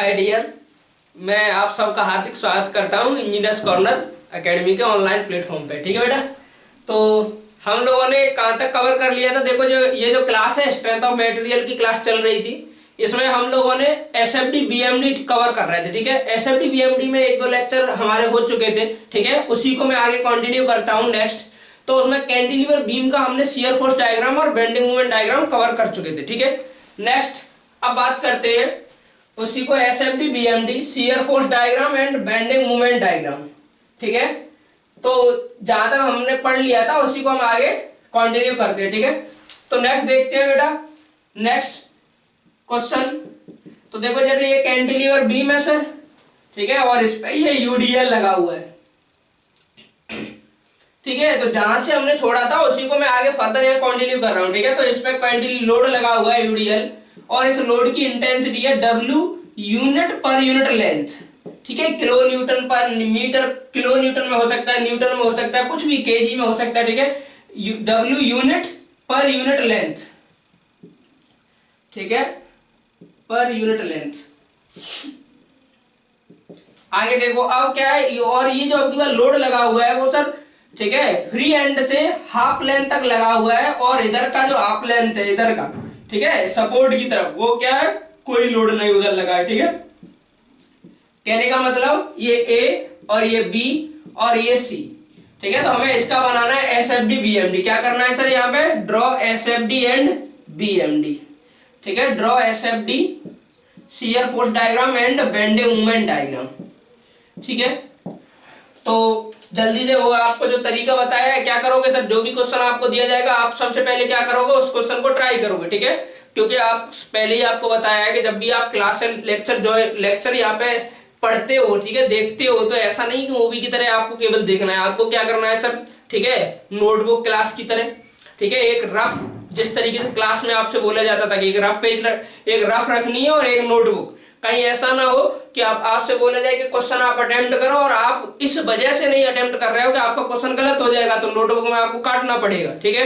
Hi dear, मैं आप सबका हार्दिक स्वागत करता हूं इंजीनियर्स कॉर्नर एकेडमी के ऑनलाइन प्लेटफॉर्म पे। ठीक है बेटा, तो हम लोगों ने कहाँ तक कवर कर लिया था। देखो, जो ये जो क्लास है स्ट्रेंथ ऑफ मटेरियल की क्लास चल रही थी, इसमें हम लोगों ने एसएफडी बीएमडी कवर कर रहे थे। ठीक है, एसएफडी बीएमडी में एक दो लेक्चर हमारे हो चुके थे। ठीक है, उसी को मैं आगे कंटिन्यू करता हूँ नेक्स्ट। तो उसमें कैंटिलीवर बीम का हमने शियर फोर्स डायग्राम और बेंडिंग मूवमेंट डायग्राम कवर कर चुके थे। ठीक है, नेक्स्ट अब बात करते हैं उसी को SFD BMD shear force diagram and bending movement diagram. ठीक है, तो जहां तक हमने पढ़ लिया था उसी को हम आगे कंटिन्यू करते हैं। ठीक है, तो नेक्स्ट देखते हैं बेटा, नेक्स्ट क्वेश्चन। तो देखो, जैसे ये कैंटिलीवर बीम है सर, ठीक है, और इस पे ये यूडीएल लगा हुआ है। ठीक है, तो जहां से हमने छोड़ा था उसी को मैं आगे फर्दर यहाँ कंटिन्यू कर रहा हूँ। ठीक है, तो इस पे कैंटिलीवर लोड लगा हुआ है यूडीएल, और इस लोड की इंटेंसिटी है W unit per unit length. ठीक है, किलो न्यूटन पर मीटर, किलो न्यूटन में हो सकता है, न्यूटन में हो सकता है, कुछ भी केजी में हो सकता है। ठीक है, W unit per unit length. ठीक है, पर यूनिट लेंथ। आगे देखो, अब क्या है, और ये जो आपके पास लोड लगा हुआ है वो सर, ठीक है, फ्री एंड से हाफ लेंथ तक लगा हुआ है, और इधर का जो हाफ लेंथ है इधर का, ठीक है, सपोर्ट की तरफ, वो क्या है, कोई लोड नहीं उधर लगा है। ठीक है, कहने का मतलब ये A और ये B और ये C। ठीक है, तो हमें इसका बनाना है एसएफडी बीएमडी। क्या करना है सर, यहाँ पे ड्रॉ एसएफडी एंड बीएमडी। ठीक है, draw SFD shear force diagram and bending movement diagram. ठीक है, तो जल्दी से वो आपको जो तरीका बताया है, क्या करोगे सर, जो भी क्वेश्चन आपको दिया जाएगा आप सबसे पहले क्या करोगे, उस क्वेश्चन को ट्राई करोगे। ठीक है, क्योंकि आप पहले ही आपको बताया है कि जब भी आप क्लास लेक्चर जो लेक्चर यहाँ पे पढ़ते हो, ठीक है, देखते हो, तो ऐसा नहीं कि मूवी की तरह आपको केवल देखना है। आपको क्या करना है सर, ठीक है, नोटबुक क्लास की तरह, ठीक है, एक रफ, जिस तरीके से क्लास में आपसे बोला जाता था कि एक रफ पेज, एक रफ रखनी है और एक नोटबुक। कहीं ऐसा ना हो कि आपसे बोला जाए कि क्वेश्चन आप अटेम्प्ट करो और आप इस वजह से नहीं अटेम्प्ट कर रहे हो कि आपका क्वेश्चन गलत हो जाएगा, तो नोटबुक में आपको काटना पड़ेगा। ठीक है,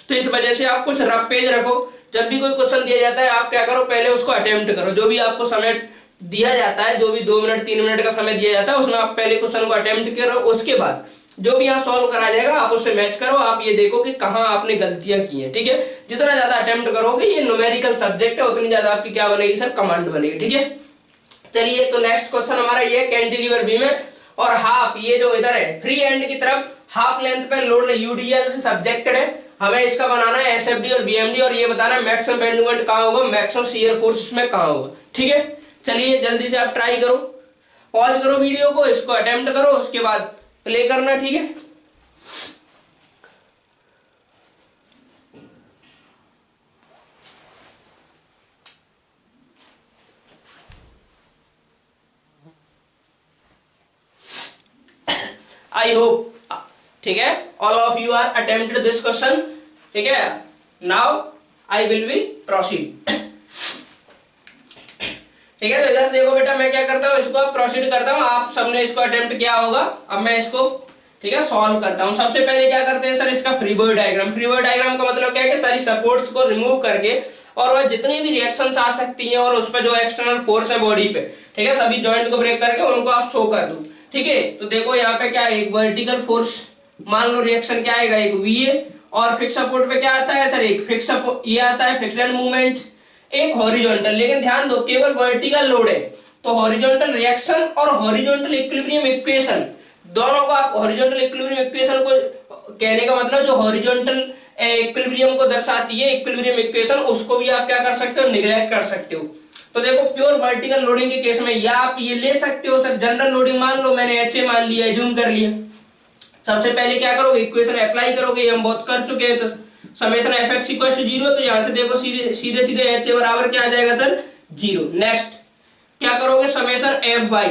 तो इस वजह से आप कुछ रफ पेज रखो। जब भी कोई क्वेश्चन दिया जाता है आप क्या करो, पहले उसको अटेम्प्ट करो। जो भी आपको समय दिया जाता है, जो भी 2 मिनट 3 मिनट का समय दिया जाता है, उसमें आप पहले क्वेश्चन को अटेम्प्ट करो। उसके बाद जो भी यहाँ सॉल्व करा जाएगा आप उससे मैच करो, आप ये देखो कि कहाँ आपने गलतियां की हैं। ठीक है, जितना ज्यादा अटेम्प्ट करोगे, ये न्यूमेरिकल सब्जेक्ट है, उतनी ज्यादा आपकी क्या बनेगी सर, कमांड बनेगी। ठीक है, चलिए, तो नेक्स्ट क्वेश्चन हमारा ये कैंटिलीवर बीम है, और हाफ, ये जो इधर है फ्री एंड की तरफ हाफ लेंथ पे लोड यूडीएल से सब्जेक्टेड है। हमें इसका बनाना है एसएफडी और बीएमडी, और ये बताना है मैक्सिमम बेंड मोमेंट कहाँ होगा, मैक्सिमम शियर फोर्स में कहाँ होगा। ठीक है, चलिए जल्दी से आप ट्राई करो, पॉज करो वीडियो को, इसको अटेम्प्ट करो, उसके बाद प्ले करना। ठीक है, आई होप, ठीक है, all of you are attempted this question. ठीक है, now I will be proceed. ठीक है, तो इधर देखो बेटा, मैं क्या करता हूँ, इसको प्रोसीड करता हूँ। आप सबने इसको अटेम्प्ट किया होगा, अब मैं इसको, ठीक है, सॉल्व करता हूँ। सबसे पहले क्या करते हैं सर, इसका free body diagram. Free body diagram का मतलब क्या है कि सारी सपोर्ट्स को रिमूव करके, और वह जितनी भी रिएक्शंस आ सकती हैं और उस पर जो एक्सटर्नल फोर्स है बॉडी पे, ठीक है, सभी जॉइंट को ब्रेक करके उनको आप शो कर दो। ठीक है, तो देखो यहाँ पे क्या है, एक वर्टिकल फोर्स, मान लो रिएक्शन क्या आएगा, एक VA, और फिक्स सपोर्ट पे क्या आता है सर, एक फिक्स सपोर्ट, ये आता है फिक्स्ड मूवमेंट, एक हॉरिजॉन्टल। लेकिन ध्यान दो, केवल वर्टिकल लोड है, तो हॉरिजॉन्टल रिएक्शन और हॉरिजॉन्टल इक्विलिब्रियम इक्वेशन दोनों को आप, हॉरिजॉन्टल इक्विलिब्रियम इक्वेशन को कहने का मतलब जो हॉरिजॉन्टल इक्विलिब्रियम को दर्शाती है, इक्विलिब्रियम इक्वेशन, उसको भी आप क्या कर सकते हो, निग्लेक्ट कर सकते हो। तो देखो, प्योर वर्टिकल लोडिंग के केस में या आप ये ले सकते हो सर, जनरल लोडिंग मान लो, मैंने HA मान लिया, जूम कर लिया। सबसे पहले क्या करोगे, इक्वेशन अप्लाई करोगे, ये हम बहुत कर चुके हैं। तो समेशन fx = 0, तो यहां से देखो सीधे सीधे HA बराबर क्या आ जाएगा सर, 0। नेक्स्ट क्या करोगे, समेशन Fy,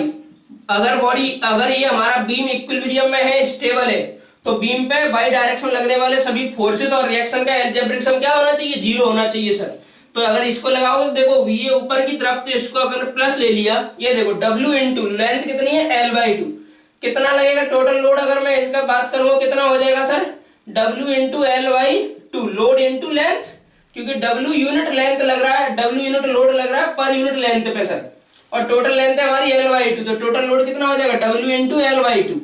अगर ये हमारा बीम इक्विलिब्रियम में है, स्टेबल है, तो बीम पे बाई डायरेक्शन लगने वाले सभी फोर्सेस और रिएक्शन का अलजेब्रिक सम क्या होना चाहिए, 0 होना चाहिए सर। तो अगर इसको लगाओगे, देखो VA ऊपर की तरफ, तो इसको अगर प्लस ले लिया, ये देखो W इंटू लेंथ कितनी है, L/2, कितना लगेगा टोटल लोड, अगर मैं इसका बात करूंगा कितना हो जाएगा sir, W into L/2, load into length, क्योंकि W यूनिट लेंथ लग रहा है, W यूनिट लोड लग रहा है पर यूनिट लेंथ पे सर, और टोटल लेंथ है हमारी L/2, तो टोटल लोड कितना हो जाएगा W इंटू L/2।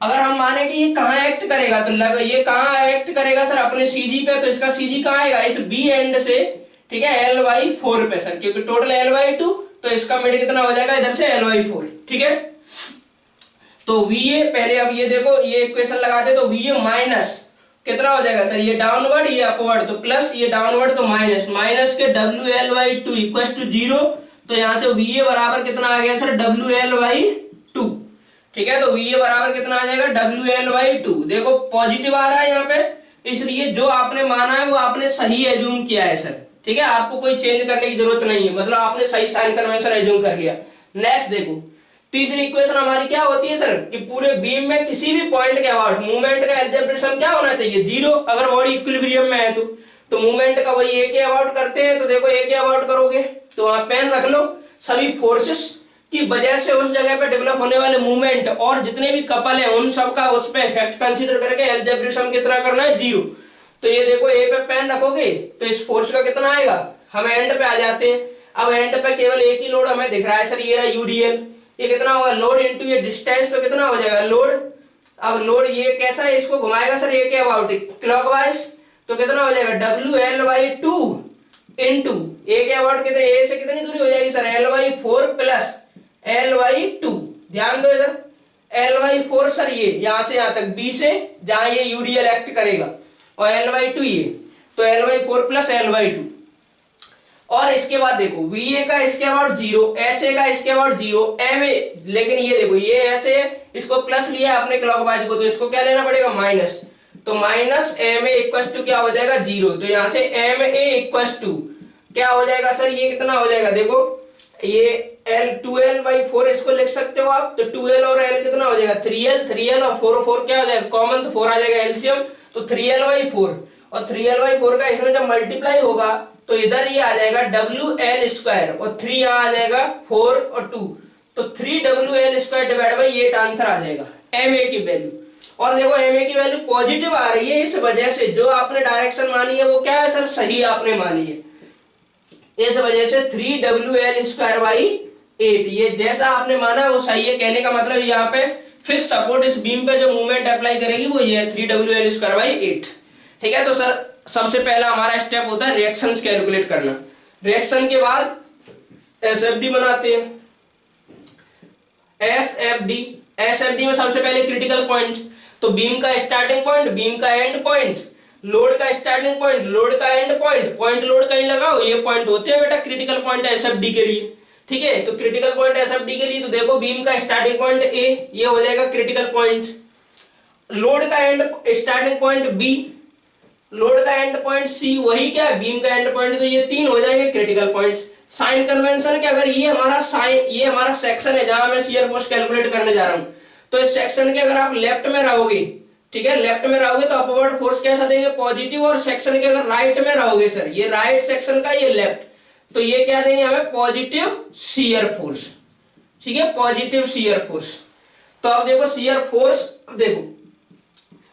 अगर हम माने कि ये कहाँ एक्ट करेगा, तो ये कहाँ एक्ट करेगा सर, अपने CG पे, तो इसका CG कहाँ आएगा, इस B एंड से, ठीक है, L/4 पे सर, क्योंकि टोटल L/2, तो इसका मिड कितना हो जाएगा इधर से L/4, ठीक है। तो VA पहले, अब ये देखो, ये इक्वेशन लगाते तो VA माइनस कितना हो जाएगा सर, ये डाउनवर्ड ये अपवर्ड, तो प्लस, ये डाउनवर्ड तो माइनस, माइनस के WL/2 इक्वल टू 0, तो यहां से VA बराबर कितना आ गया सर, WL/2, ठीक है। तो VA बराबर कितना आ जाएगा, WL/2। देखो पॉजिटिव आ रहा है यहाँ पे, इसलिए जो आपने माना है वो आपने सही एज्यूम किया है सर, ठीक है, आपको कोई चेंज करने की जरूरत नहीं है, मतलब आपने सही साइन कन्वेंशन एज्यूम कर लिया। नेक्स्ट देखो, तीसरी इक्वेशन हमारी क्या होती है सर, कि पूरे बीम में किसी भी पॉइंट के अबाउट मूवमेंट का एल्जेब्रिक सम क्या होना चाहिए, 0, अगर बॉडी इक्विलिब्रियम में है तो मूवमेंट का वही ए के अबाउट करते हैं, तो देखो ए के अबाउट करोगे तो वहां पेन रख लो, सभी फोर्सेस की वजह से उस जगह पे डेवलप होने वाले मूवमेंट और जितने भी कपल है उन सब का उस पे इफेक्ट कंसीडर करके एल्जेब्रिक सम कितना करना है, 0। तो ये देखो ए पे पेन रखोगे तो इस फोर्स का कितना आएगा, हम एंड पे आ जाते हैं। अब एंड पे केवल एक ही लोड हमें दिख रहा है सर, ये रहा UDL, ये कितना होगा लोड इनटू ये डिस्टेंस, तो कितना हो जाएगा लोड। अब लोड ये कैसा है, इसको घुमाएगा सर ए के अबाउट क्लॉकवाइज, तो कितना हो जाएगा WL/2 इनटू ए के अबाउट कितने, ए से कितनी दूरी हो जाएगी सर, L/4 प्लस L/2। ध्यान दो इधर, L/4 सर ये यहां से यहां तक B से जहां ये UDL एक्ट करेगा, और L/2 ये, तो L/4 प्लस L/2। और इसके बाद देखो VA का इसके अबाउट 0, HA का इसके अबाउट 0, MA, लेकिन ये देखो ये ऐसे इसको प्लस लिया है अपने क्लॉकवाइज को, तो इसको क्या लेना पड़ेगा माइनस, तो माइनस MA इक्वल टू क्या हो जाएगा 0, तो यहां से MA इक्वल टू क्या हो जाएगा सर, ये कितना हो जाएगा, देखो ये L2L/4 इसको लिख सकते हो आप, तो 2L और L कितना हो जाएगा 3L और 4 क्या हो जाएगा कॉमन, तो 4 आ जाएगा एलसीएम, तो 3L/4, और 3L/4 का इसमें जब मल्टीप्लाई होगा तो इधर ये आ जाएगा WL², और 3 यहाँ आ जाएगा 4 और 2, तो 3WL² डिवाइड बाई 8 आंसर आ जाएगा MA की वैल्यू। और देखो MA की वैल्यू पॉजिटिव आ रही है, इस वजह से जो आपने डायरेक्शन मानी है वो क्या है सर, सही आपने मानी है, इस वजह से 3WL²/8, ये जैसा आपने माना वो सही है। कहने का मतलब यहाँ पे फिक्स सपोर्ट इस बीम पे जो मूवमेंट अप्लाई करेगी वो ये है 3WL²/8, ठीक है। तो सर सबसे पहला हमारा स्टेप होता है रिएक्शंस कैलकुलेट करना, रिएक्शन के बाद SFD बनाते हैं। SFD में सबसे पहले क्रिटिकल पॉइंट, तो बीम का स्टार्टिंग पॉइंट, बीम का एंड पॉइंट, लोड का स्टार्टिंग पॉइंट, लोड का एंड पॉइंट, पॉइंट लोड कहीं लगाओ, ये पॉइंट होते हैं बेटा क्रिटिकल पॉइंट SFD के लिए, ठीक है। तो क्रिटिकल पॉइंट SFD के लिए, तो देखो बीम का स्टार्टिंग पॉइंट A, ये हो जाएगा क्रिटिकल पॉइंट, लोड का and starting point B, load का एंड पॉइंट C, वही क्या है बीम का एंड पॉइंट, तो ये 3 हो जाएंगे क्रिटिकल पॉइंट। साइन कन्वेंशन के अगर ये हमारा सेक्शन है जहां मैं शियर फोर्स कैलकुलेट करने जा रहा हूं, तो इस सेक्शन के अगर आप लेफ्ट में रहोगे, ठीक है, लेफ्ट में रहोगे तो अपवर्ड फोर्स कैसा देंगे पॉजिटिव, और सेक्शन के अगर राइट में रहोगे सर, ये राइट सेक्शन का ये लेफ्ट, तो ये क्या देंगे हमें पॉजिटिव शियर फोर्स, ठीक है, पॉजिटिव शियर फोर्स। तो अब देखो शियर फोर्स, देखो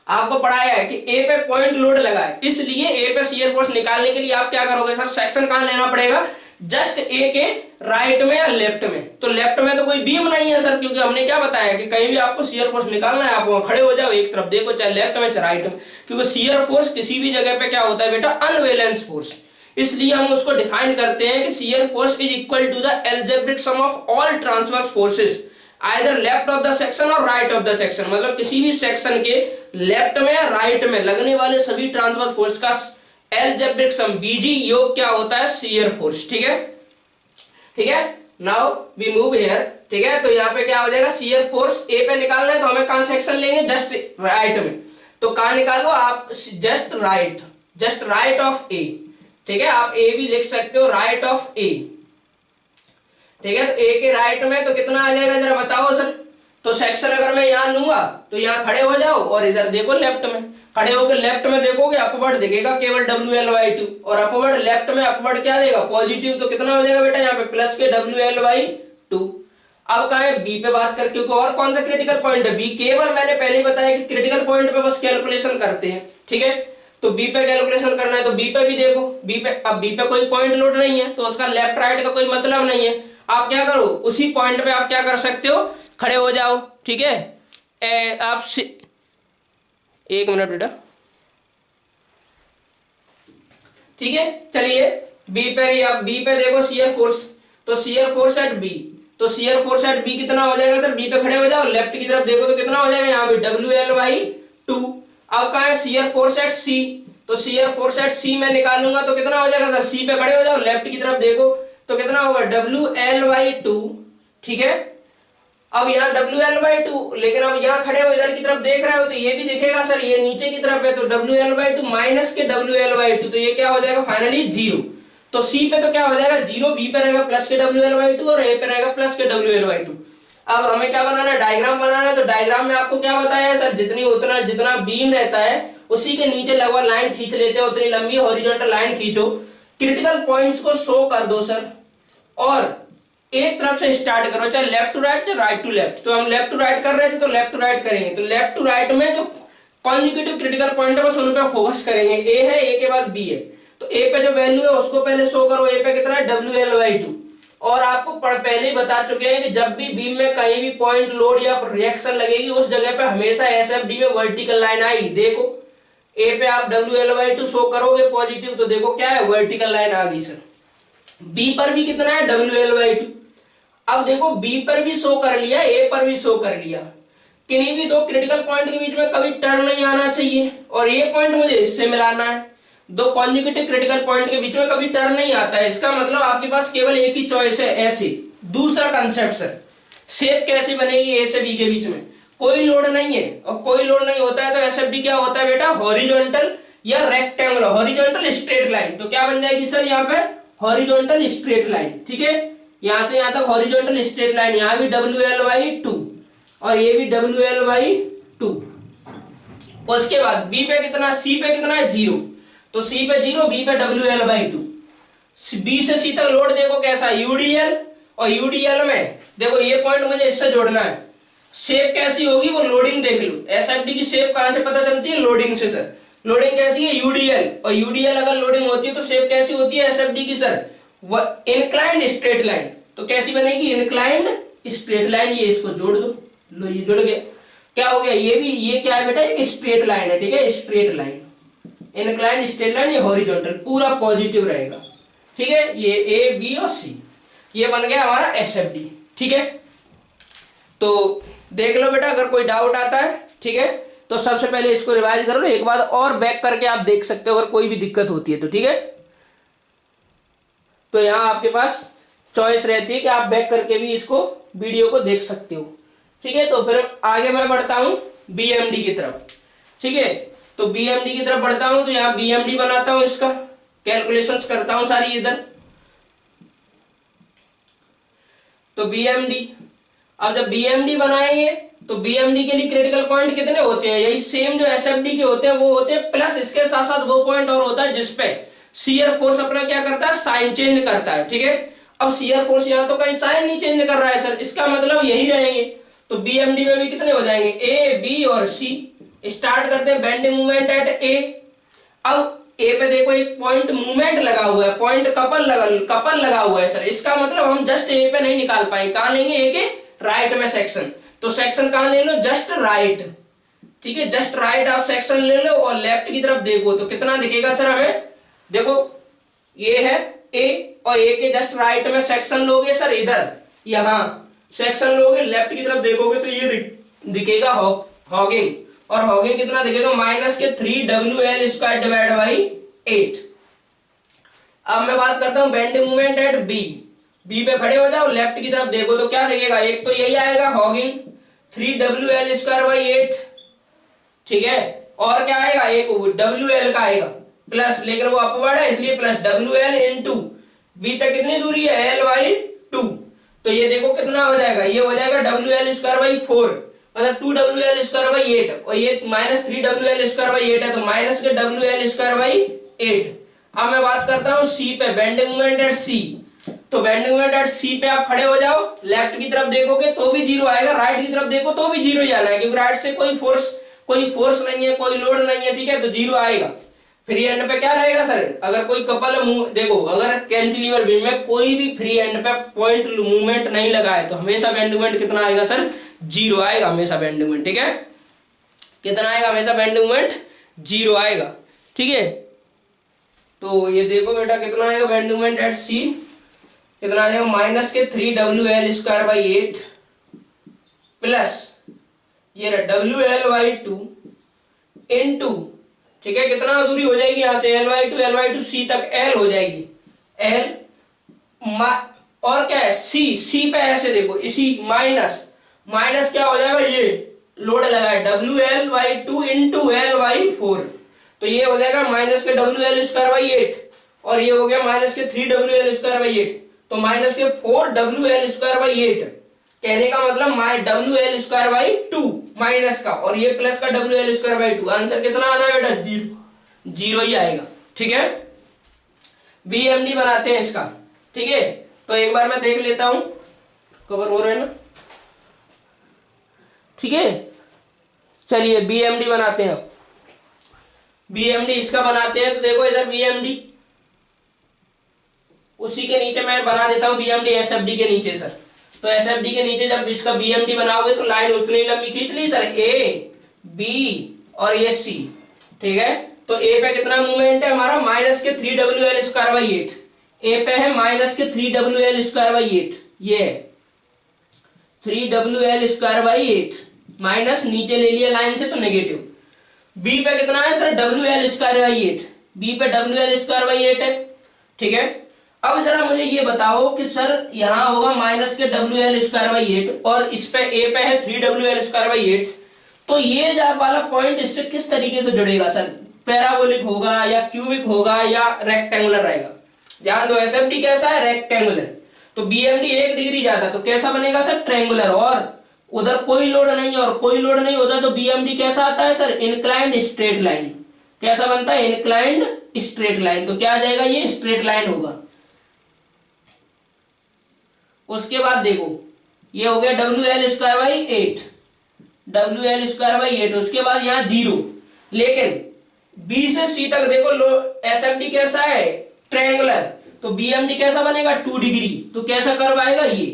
आपको पढ़ाया है कि ए पे पॉइंट लोड लगा है, इसलिए ए पे शियर फोर्स निकालने के लिए आप क्या करोगे सर, सेक्शन कहां लेना पड़ेगा, जस्ट ए के राइट में या लेफ्ट में। तो लेफ्ट में तो कोई बीम नहीं है सर, क्योंकि हमने क्या बताया कि कहीं भी आपको शियर फोर्स निकालना है आप वहां खड़े हो जाओ, एक तरफ देखो, चाहे लेफ्ट में चाहे राइट में, क्योंकि शियर फोर्स किसी भी जगह पे क्या होता है बेटा, अनबैलेंस फोर्स, इसलिए हम उसको डिफाइन करते हैं कि shear force is equal to the algebraic sum of all transverse forces either left of the section और राइट ऑफ द सेक्शन, मतलब किसी भी सेक्शन के लेफ्ट में या राइट में लगने वाले सभी ट्रांसवर्स फोर्स का एल्जेब्रिक सम BG योग क्या होता है, शियर फोर्स, ठीक है, ठीक है। नाउ वी मूव हियर, ठीक है। तो यहाँ पे क्या हो जाएगा, शियर फोर्स ए पे निकालना है तो हमें कहां सेक्शन लेंगे, जस्ट राइट में, तो कहां निकालो आप, जस्ट राइट ऑफ ए, ठीक है, आप ए भी लिख सकते हो, राइट ऑफ ए, ठीक है। तो ए के राइट में तो कितना आ जाएगा जरा बताओ सर, तो सेक्शन अगर मैं यहां लूंगा तो यहां खड़े हो जाओ और इधर देखो लेफ्ट में, खड़े होकर लेफ्ट में देखोगे अपवर्ड दिखेगा केवल WL/2, और अपवर्ड लेफ्ट में अपवर्ड क्या देगा पॉजिटिव, तो कितना हो जाएगा बेटा यहाँ पे प्लस के WL/2। अब कहा है बी पे बात कर, क्योंकि और कौन सा क्रिटिकल पॉइंट है बी, केवल मैंने पहले ही बताया कि क्रिटिकल पॉइंट पे बस कैलकुलेशन करते हैं, ठीक है। तो बी पे कैलकुलेशन करना है, तो बी पे भी देखो, बी पे कोई पॉइंट लोड नहीं है तो उसका लेफ्ट राइट का कोई मतलब नहीं है। आप क्या करो, उसी पॉइंट पे आप क्या कर सकते हो, खड़े हो जाओ। ठीक है, एक मिनट बेटा। ठीक है, चलिए बी पे, अब बी पे देखो शियर फोर्स, तो शियर फोर्स एट बी, तो शियर फोर्स एट बी कितना हो जाएगा सर, बी पे खड़े हो जाओ, लेफ्ट की तरफ देखो तो कितना हो जाएगा, यहाँ पे WL/2। अब कहा है शियर फोर्स एट सी, तो शियर फोर्स एट सी में निकालूंगा तो कितना हो जाएगा सर, सी पे खड़े हो जाओ, लेफ्ट की तरफ देखो तो कितना होगा, WL/2। ठीक है, अब यहाँ WL/2, लेकिन अब यहाँ खड़े हो इधर की तरफ देख रहे हो तो ये भी दिखेगा सर, ये नीचे की तरफ है, तो WL/2 माइनस के WL/2, तो ये क्या हो जाएगा फाइनली 0। तो सी पे तो क्या हो जाएगा 0, बी पे रहेगा प्लस के WL/2 और ए पे रहेगा प्लस के WL/2। अब हमें क्या बनाना है, डायग्राम बनाना है। तो डायग्राम में आपको क्या बताया है सर, जितना बीम रहता है उसी के नीचे लगभग लाइन खींच लेते हो, उतनी लंबी हॉरिजॉन्टल लाइन खींचो, क्रिटिकल पॉइंट्स को शो कर दो सर, और एक तरफ से स्टार्ट करो, चाहे लेफ्ट टू राइट चाहे राइट टू लेफ्ट। तो हम लेफ्ट टू राइट कर रहे थे तो लेफ्ट टू राइट करेंगे, तो लेफ्ट टू राइट में जो कॉन्जुगेटिव क्रिटिकल पॉइंट है बस उन पे फोकस करेंगे। ए है, ए के बाद बी है, तो ए पे जो वैल्यू है उसको पहले शो करो, ए पे कितना है WL/2। और आपको पहले ही बता चुके हैं कि जब भी बीम में कहीं भी पॉइंट लोड या रिएक्शन लगेगी उस जगह पे हमेशा SFD में वर्टिकल लाइन आएगी। देखो ए पे आप WL/2 शो करोगे पॉजिटिव, तो देखो क्या है, वर्टिकल लाइन आ गई सर। बी पर भी कितना है WL/2। अब देखो बी पर भी शो कर लिया, ए पर भी शो कर लिया, किन्हीं भी दो क्रिटिकल पॉइंट के बीच में कभी टर्न नहीं आना चाहिए, और ये पॉइंट मुझे इससे मिलाना है। दो कॉन्जुगेटिव क्रिटिकल पॉइंट के बीच में कभी टर्न नहीं आता है, इसका मतलब आपके पास केवल एक ही चॉइस है, ऐसे। दूसरा कंसेप्ट सर, शेप कैसी बनेगी ए से बी के बीच में, कोई लोड नहीं है, और कोई लोड नहीं होता है तो SFD क्या होता है बेटा, हॉरिजॉन्टल या रेक्टेंगुलर, हॉरिजॉन्टल स्ट्रेट लाइन। तो क्या बन जाएगी सर यहाँ पे, हॉरिजॉन्टल स्ट्रेट लाइन। ठीक है, यहां से यहां तक हॉरिजॉन्टल स्ट्रेट लाइन, यहां भी WL/2 और ये भी WL/2। उसके बाद बी पे कितना, सी पे कितना है 0, तो सी पे 0, बी पे WL/2। बी से सी तक लोड देखो कैसा है, UDL, और UDL में देखो ये पॉइंट मुझे इससे जोड़ना है, शेप कैसी होगी वो लोडिंग देख लो। SFD की शेप कहां से पता चलती है, लोडिंग से सर। लोडिंग कैसी है, UDL, और UDL अगर लोडिंग होती है तो शेप कैसी होती है SFD की सर, इंक्लाइंड स्ट्रेट लाइन। तो कैसी बनेगी, इंक्लाइंड स्ट्रेट लाइन। ये इसको जोड़ दो, लो ये जुड़ गया, क्या हो गया, ये भी, ये क्या है बेटा, एक स्ट्रेट लाइन है। ठीक है, straight line, inclined straight line, ये हॉरिजॉन्टल पूरा पॉजिटिव रहेगा। ठीक है, ये ए बी और सी, ये बन गया हमारा SFD। ठीक है, तो देख लो बेटा, अगर कोई डाउट आता है, ठीक है, तो सबसे पहले इसको रिवाइज कर लो, एक बार और बैक करके आप देख सकते हो अगर कोई भी दिक्कत होती है तो। ठीक है, तो यहां आपके पास चॉइस रहती है कि आप बैक करके भी इसको वीडियो को देख सकते हो। ठीक है, तो फिर आगे मैं बढ़ता हूं BMD की तरफ। ठीक है, तो BMD की तरफ बढ़ता हूं, तो यहां BMD बनाता हूं, इसका कैलकुलेशंस करता हूं सारी इधर। तो BMD, अब जब BMD बनाएंगे तो BMD के लिए क्रिटिकल पॉइंट कितने होते हैं, यही सेम जो SFD के होते हैं वो होते हैं, प्लस इसके साथ साथ वो पॉइंट और होता है जिसपे शियर फोर्स अपना क्या करता है, साइन चेंज करता है। ठीक है, अब शियर फोर्स यहां तो कहीं साइन नहीं चेंज कर रहा है सर, इसका मतलब यही रहेंगे। तो BMD में भी कितने हो जाएंगे, A, B और C। स्टार्ट करते हैं बेंडिंग मूवमेंट एट A। अब ए पे देखो एक पॉइंट मूवमेंट लगा हुआ है, पॉइंट कपल लगा हुआ है सर, इसका मतलब हम जस्ट ए पे नहीं निकाल पाएंगे, कहां लेंगे, ए के राइट में सेक्शन। तो सेक्शन कहां ले लो, जस्ट राइट। ठीक है, जस्ट राइट आप सेक्शन ले लो, और लेफ्ट की तरफ देखो तो कितना दिखेगा सर हमें, देखो ये है ए, और ए के जस्ट राइट में सेक्शन लोगे सर, इधर यहां सेक्शन लोगे, लेफ्ट की तरफ देखोगे तो ये दिखेगा हॉगिंग, और हॉगिंग कितना दिखेगा, माइनस के 3WL² डिवाइड बाई 8। अब मैं बात करता हूं bending movement at B. B पे खड़े हो जाओ, लेफ्ट की तरफ देखो तो क्या दिखेगा, एक तो यही आएगा हॉगिंग 3WL² बाई 8। ठीक है, और क्या आएगा, एक WL का आएगा प्लस, लेकिन वो अपवर्ड है इसलिए प्लस WL इंटू बी तक कितनी दूरी है, L/2। तो ये देखो कितना हो जाएगा, ये हो जाएगा WL² बाई 4, मतलब 2WL² बाई 8, और ये माइनस 3WL² बाई 8 है, तो माइनस के WL² बाई 8। अब मैं बात करता हूं सी पे, बेंडिंग मोमेंट एट सी। तो बेंडिंग मोमेंट एट सी पे आप खड़े हो जाओ, लेफ्ट की तरफ देखोगे तो भी 0 आएगा, राइट की तरफ देखो तो भी 0 ही आना है, क्योंकि राइट से कोई फोर्स नहीं है, कोई लोड नहीं है। ठीक है, तो 0 आएगा। फ्री एंड पे क्या रहेगा सर, अगर कोई कपल देखो अगर कैंटिलीवर बीम में कोई भी फ्री एंड पे पॉइंट मूवमेंट नहीं लगा है तो हमेशा बेंड मूवमेंट कितना आएगा सर, 0 आएगा हमेशा बेंड मूवमेंट। ठीक है, कितना आएगा हमेशा बेंड मूवमेंट, 0 आएगा। ठीक है, तो ये देखो बेटा कितना आएगा बेंड मूवमेंट एट सी, कितना आएगा माइनस के 3WL²/8 प्लस ये रहा WL/2 इनटू, ठीक है, कितना दूरी हो जाएगी यहां से L/2 सी तक L हो जाएगी, L और क्या है सी पे ऐसे देखो इसी माइनस क्या हो जाएगा, ये लोड लगा है WL/2 इंटू L/4, तो ये हो जाएगा माइनस के WL²/8 और ये हो गया माइनस के 3WL²/8, तो माइनस के 4WL²/8, कहने का मतलब WL²/2 माइनस का और ये प्लस का WL²/2, आंसर कितना आना है बेटा, 0 ही आएगा। ठीक है, BMD बनाते हैं इसका। ठीक है, तो एक बार मैं देख लेता हूं, कवर हो रहा है ना। ठीक है, चलिए BMD बनाते हैं। BMD इसका बनाते हैं, तो देखो इधर BMD, उसी के नीचे मैं बना देता हूं BMD SFD के नीचे सर। तो SFD के नीचे जब इसका BMD बनाओगे तो लाइन उतनी लंबी खींच ली सर, A B और ये C। ठीक है, तो A पे कितना मूवमेंट है हमारा, माइनस के 3WL²/8, A पे है माइनस के 3WL²/8, ये 3WL²/8 माइनस, नीचे ले लिया लाइन से तो नेगेटिव। B पे कितना है सर, WL²/8, B पे WL²/8 है। ठीक है, अब जरा मुझे ये बताओ कि सर यहां होगा माइनस के WL²/8 और इस पे A पे है 3WL²/8, तो ये वाला पॉइंट इससे किस तरीके से जुड़ेगा सर, पैराबोलिक होगा या क्यूबिक होगा या रेक्टेंगुलर रहेगा। ध्यान दो, SFD कैसा है, रेक्टेंगुलर, तो BMD 1 डिग्री ज्यादा तो कैसा बनेगा सर, ट्रायंगुलर, और उधर कोई लोड नहीं है और कोई लोड नहीं होता तो BMD कैसा आता है सर, इंक्लाइंड स्ट्रेट लाइन। कैसा बनता है, इंक्लाइंड स्ट्रेट लाइन, तो क्या आ जाएगा, ये स्ट्रेट लाइन होगा। उसके बाद देखो ये हो गया WL²/8, उसके बाद यहां 0, लेकिन B से C तक देखो SFD कैसा है, ट्रायंगुलर, तो BMD कैसा बनेगा, 2 डिग्री, तो कैसा कर्व आएगा ये।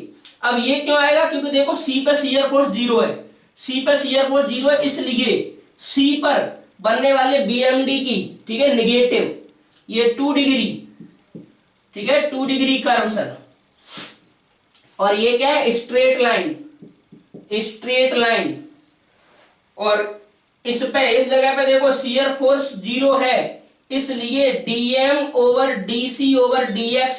अब ये क्यों आएगा, क्योंकि देखो C पे शियर फोर्स 0 है, C पे शियर फोर्स 0 है, इसलिए C पर बनने वाले BMD की, ठीक है, निगेटिव, ये 2 डिग्री, ठीक है, 2 डिग्री कर्व सर, और ये क्या है, स्ट्रेट लाइन, और इस जगह पे देखो शियर फोर्स 0 है, इसलिए dm/dc/dx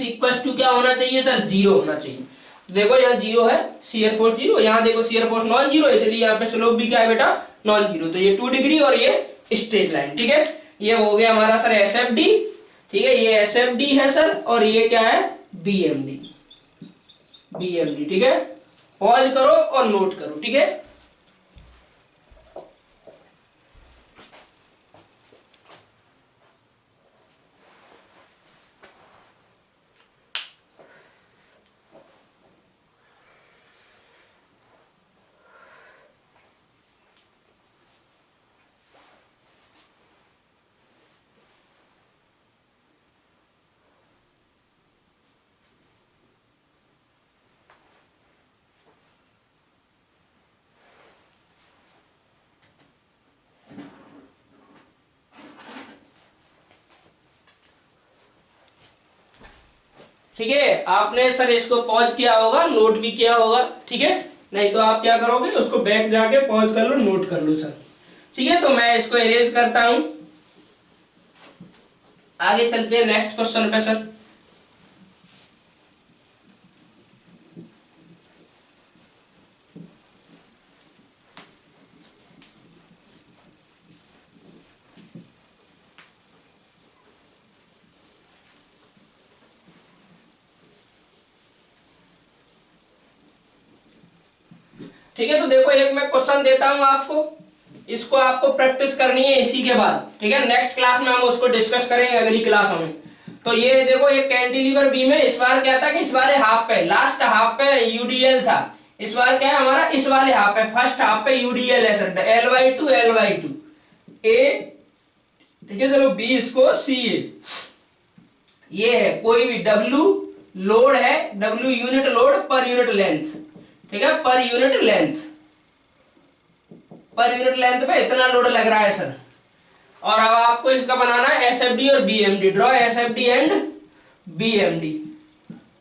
इक्वल टू क्या होना चाहिए सर, 0 होना चाहिए। देखो यहाँ 0 है, शियर फोर्स 0, यहाँ देखो शियर फोर्स नॉन जीरो, इसलिए यहाँ पे स्लोप भी क्या है बेटा, नॉन जीरो, तो ये 2 डिग्री और ये स्ट्रेट लाइन। ठीक है, ये हो गया हमारा सर SFD। ठीक है, ये SFD है सर, और ये क्या है, BMD। ठीक है, पॉज करो और नोट करो। ठीक है, ठीक है, आपने सर इसको पॉज किया होगा, नोट भी किया होगा। ठीक है, नहीं तो आप क्या करोगे, उसको बैक जाके पॉज कर लो, नोट कर लो सर। ठीक है, तो मैं इसको इरेज करता हूं, आगे चलते हैं नेक्स्ट क्वेश्चन पे सर। ठीक है, तो देखो एक मैं क्वेश्चन देता हूं आपको, इसको आपको प्रैक्टिस करनी है इसी के बाद। ठीक है, नेक्स्ट क्लास में हम उसको डिस्कस करेंगे, अगली क्लास में। तो ये देखो एक कैंटिलीवर बीम है, इस बार क्या था कि इस बार हाफ पे, लास्ट हाफ पे UDL था, इस बार क्या है हमारा, इस वाले हाफ पे, फर्स्ट हाफ पे UDL है सर, L/2 A ठीक है, चलो बी इसको सी ए, ये है कोई भी डब्ल्यू लोड है, W unit load per unit length, ठीक है, per unit length, per unit length पे इतना लोड लग रहा है सर। और अब आपको इसका बनाना है एसएफडी और BMD, draw SFD and BMD,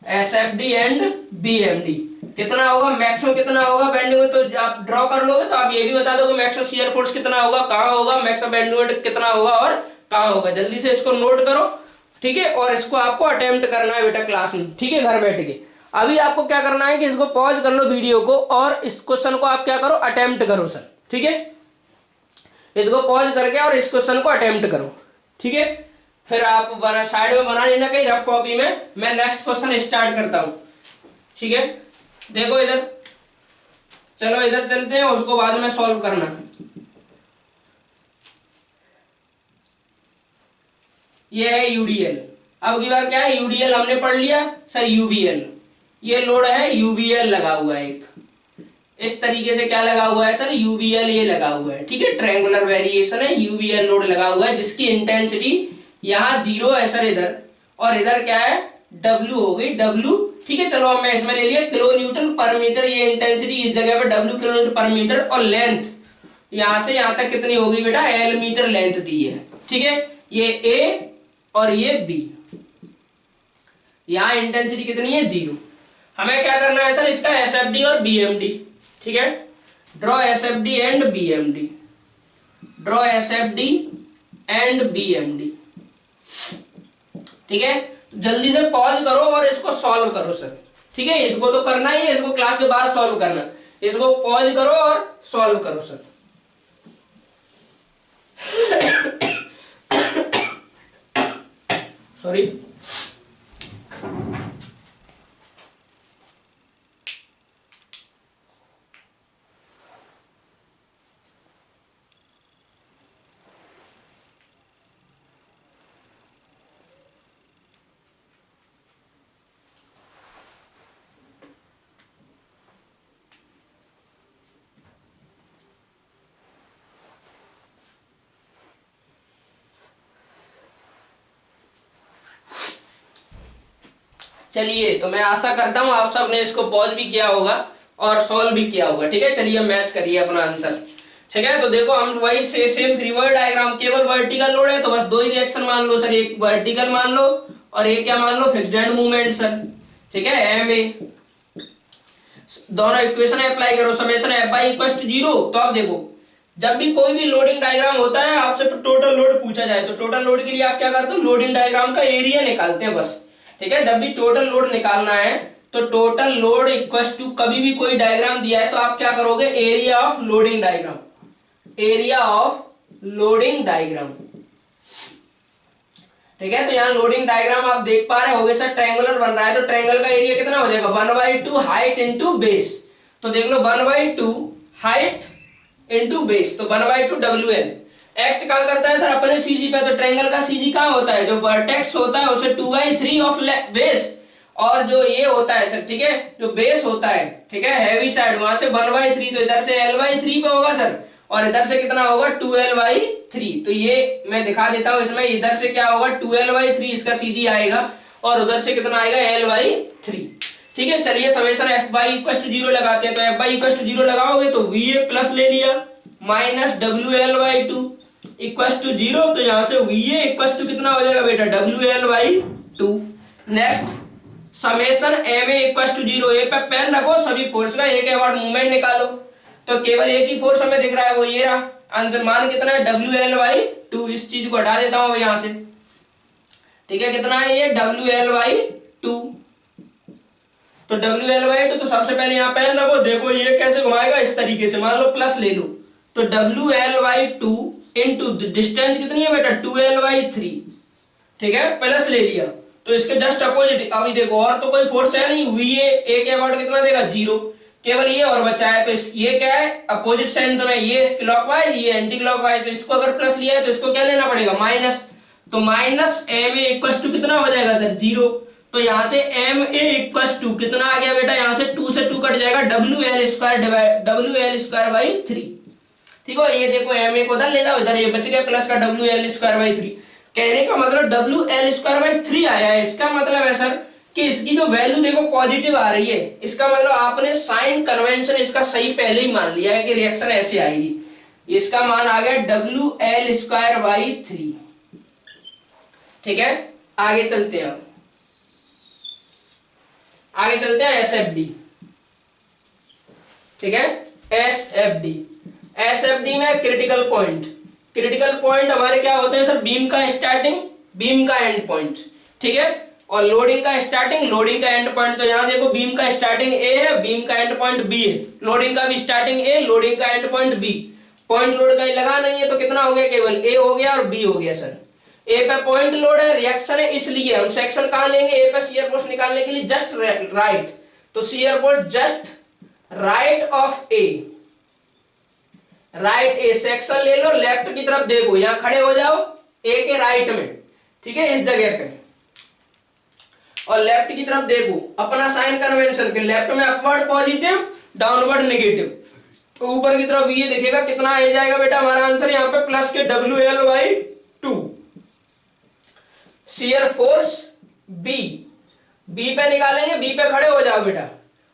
SFD and BMD कितना होगा, मैक्सिमम कितना होगा बेंडिंग में, तो आप ड्रॉ कर लोगे तो आप ये भी बता दोगे मैक्सिमम शियर फोर्स कितना होगा, कहां होगा, मैक्सिमम बेंडिंग मोमेंट कितना होगा और कहां होगा। जल्दी से इसको नोट करो, ठीक है, और इसको आपको अटेम्प्ट करना है बेटा क्लास में, ठीक है, घर बैठ के। अभी आपको क्या करना है कि इसको पॉज कर लो वीडियो को और इस क्वेश्चन को आप क्या करो, अटेम्प्ट करो सर, ठीक है, इसको पॉज करके और इस क्वेश्चन को अटेम्प्ट करो, ठीक है, फिर आप साइड में बना लेना कहीं रफ कॉपी में। मैं नेक्स्ट क्वेश्चन स्टार्ट करता हूं, ठीक है, देखो इधर, चलो इधर चलते हैं, उसको बाद में सॉल्व करना। ये है यूडीएल, अब की बार क्या है, यूडीएल हमने पढ़ लिया सर, यूबीएल, ये लोड है, यूबीएल लगा हुआ है एक, इस तरीके से क्या लगा हुआ है सर, यूबीएल ये लगा हुआ है, ठीक है, ट्रायंगुलर वेरिएशन है, यूबीएल लोड लगा हुआ है जिसकी इंटेंसिटी यहाँ 0 है सर इधर, और इधर क्या है W हो गई, W, ठीक है, चलो अब मैं इसमें ले लिया किलो न्यूटन पर मीटर, ये इंटेंसिटी इस जगह पे W किलो न्यूटन पर मीटर, और लेंथ यहां से यहां तक कितनी होगी बेटा, L मीटर लेंथ दी है, ठीक है, ये A और ये B, यहां इंटेंसिटी कितनी है 0। हमें क्या करना है सर, इसका एसएफडी और बीएमडी, ठीक है, draw SFD and BMD, draw SFD and BMD, ठीक है, जल्दी से पॉज करो और इसको सॉल्व करो सर, ठीक है, इसको तो करना ही है, इसको क्लास के बाद सॉल्व करना, इसको पॉज करो और सॉल्व करो सर। सॉरी, चलिए, तो मैं आशा करता हूं आप सब ने इसको पॉज भी किया होगा और सॉल्व भी किया होगा, ठीक है, चलिए मैच करिए अपना आंसर, ठीक है। तो देखो हम वही सेम रिवर्स डायग्राम, केवल वर्टिकल लोड है तो बस दो ही रिएक्शन मान लो सर, एक वर्टिकल मान लो और एक क्या मान लो, फिक्स्ड एंड मूवमेंट सर, ठीक है, एम ए, दोनों इक्वेशन अप्लाई करो, summation F by equal to 0। तो आप देखो जब भी कोई भी लोडिंग डायग्राम होता है आपसे टोटल लोड पूछा जाए तो टोटल लोड के लिए आप क्या करते हो, लोडिंग डायग्राम का एरिया निकालते हैं बस, ठीक है। जब भी टोटल लोड निकालना है तो टोटल लोड इक्वल टू, कभी भी कोई डायग्राम दिया है तो आप क्या करोगे, area of loading diagram, area of loading diagram, ठीक है। तो यहाँ लोडिंग डायग्राम आप देख पा रहे होगे सर, ट्रायंगुलर बन रहा है तो ट्रायंगल का एरिया कितना हो जाएगा, 1/2 हाइट इंटू बेस, तो देख लो 1/2 हाइट इंटू बेस, तो 1/2 WL एक्ट कहां करता है सर, अपने सीजी पे, तो ट्रायंगल का सीजी कहां होता है, जो वर्टेक्स होता है उसे 2/3 ऑफ बेस, और जो ये होता है सर, ठीक है, जो बेस होता है, ठीक है, हैवी साइड, वहां से 1/3, तो इधर से L/3 पे होगा सर, और इधर से कितना होगा 2L/3, तो ये मैं दिखा देता हूं इसमें, इधर से क्या होगा 2L/3 इसका सीधी आएगा और उधर से कितना आएगा L/3, ठीक है। चलिए summation F by equal to 0 लगाते हैं, तो F बाई इक्वल टू 0 लगाओगे तो VA प्लस ले लिया माइनस WL/2 इक्वल टू 0, तो यहां से VA इक्वल टू कितना हो जाएगा बेटा, WL/2। Next summation MA equal to 0, A पे पेन रखो, सभी फोर्स का एक अबाउट मूवमेंट निकालो, तो केवल एक ही फोर्स हमें दिख रहा है, वो ये रहा, आंसर मान कितना है WL/2, इस चीज को हटा देता हूं यहां से, ठीक है, कितना है ये WL/2, तो WL/2, तो सबसे पहले यहाँ पेन रखो, देखो ये कैसे घुमाएगा, इस तरीके से, मान लो प्लस ले लो, तो WL/2 इंटू डिस्टेंस कितनी है बेटा 2L/3, ठीक है, प्लस ले लिया, तो इसके जस्ट अपोजिट, अभी देखो और तो कोई फोर्स है नहीं, VA एक अबाउट कितना देगा 0, केवल ये और बचा है, तो ये क्या है अपोजिट सेंस में, ये क्लॉकवाइज ये एंटी क्लॉकवाइज, तो इसको अगर प्लस लिया है तो इसको क्या लेना पड़ेगा माइनस, तो माइनस MA इक्वल टू कितना हो जाएगा सर 0, तो यहां से MA इक्वल टू कितना आ गया बेटा, यहां से 2 से 2 कट जाएगा, WL² बाई 3, ठीक है। ये देखो ma को उधर ले जाओ, इधर ये बच गया प्लस का WL²/3। कहने का मतलब WL²/3 आया है, इसका मतलब है सर कि इसकी जो वैल्यू देखो पॉजिटिव आ रही है, इसका मतलब आपने साइन कन्वेंशन इसका सही पहले ही मान लिया है कि रिएक्शन ऐसे आएगी। इसका मान आ गया WL²/3। ठीक है, आगे चलते हैं, आगे चलते हैं SFD। ठीक है, SFD। SFD में क्रिटिकल पॉइंट, क्रिटिकल पॉइंट हमारे क्या होते हैं सर, बीम का स्टार्टिंग, बीम का एंड पॉइंट। ठीक है, और लोडिंग का स्टार्टिंग, लोडिंग का एंड पॉइंट। तो यहां देखो बीम का स्टार्टिंग A है, बीम का एंड पॉइंट B है, लोडिंग का भी स्टार्टिंग A, लोडिंग का and point B। Point load कहीं लगा नहीं है तो कितना हो गया, केवल A हो गया और B हो गया सर। ए पे पॉइंट लोड है, रिएक्शन है, इसलिए हम सेक्शन कहां लेंगे, ए पे शियर फोर्स निकालने के लिए जस्ट राइट। तो shear force just right of A, right A section ले लो, लेफ्ट की तरफ देखो, यहां खड़े हो जाओ ए के राइट में। ठीक है, इस जगह पे, और लेफ्ट की तरफ देखो अपना साइन कन्वेंशन के लेफ्ट में अपवर्ड पॉजिटिव, डाउनवर्ड नेगेटिव। तो ऊपर की तरफ ये दिखेगा, कितना आ जाएगा बेटा हमारा आंसर यहाँ पे प्लस के WL/2। Shear force B, B पे निकालेंगे, बी पे खड़े हो जाओ बेटा,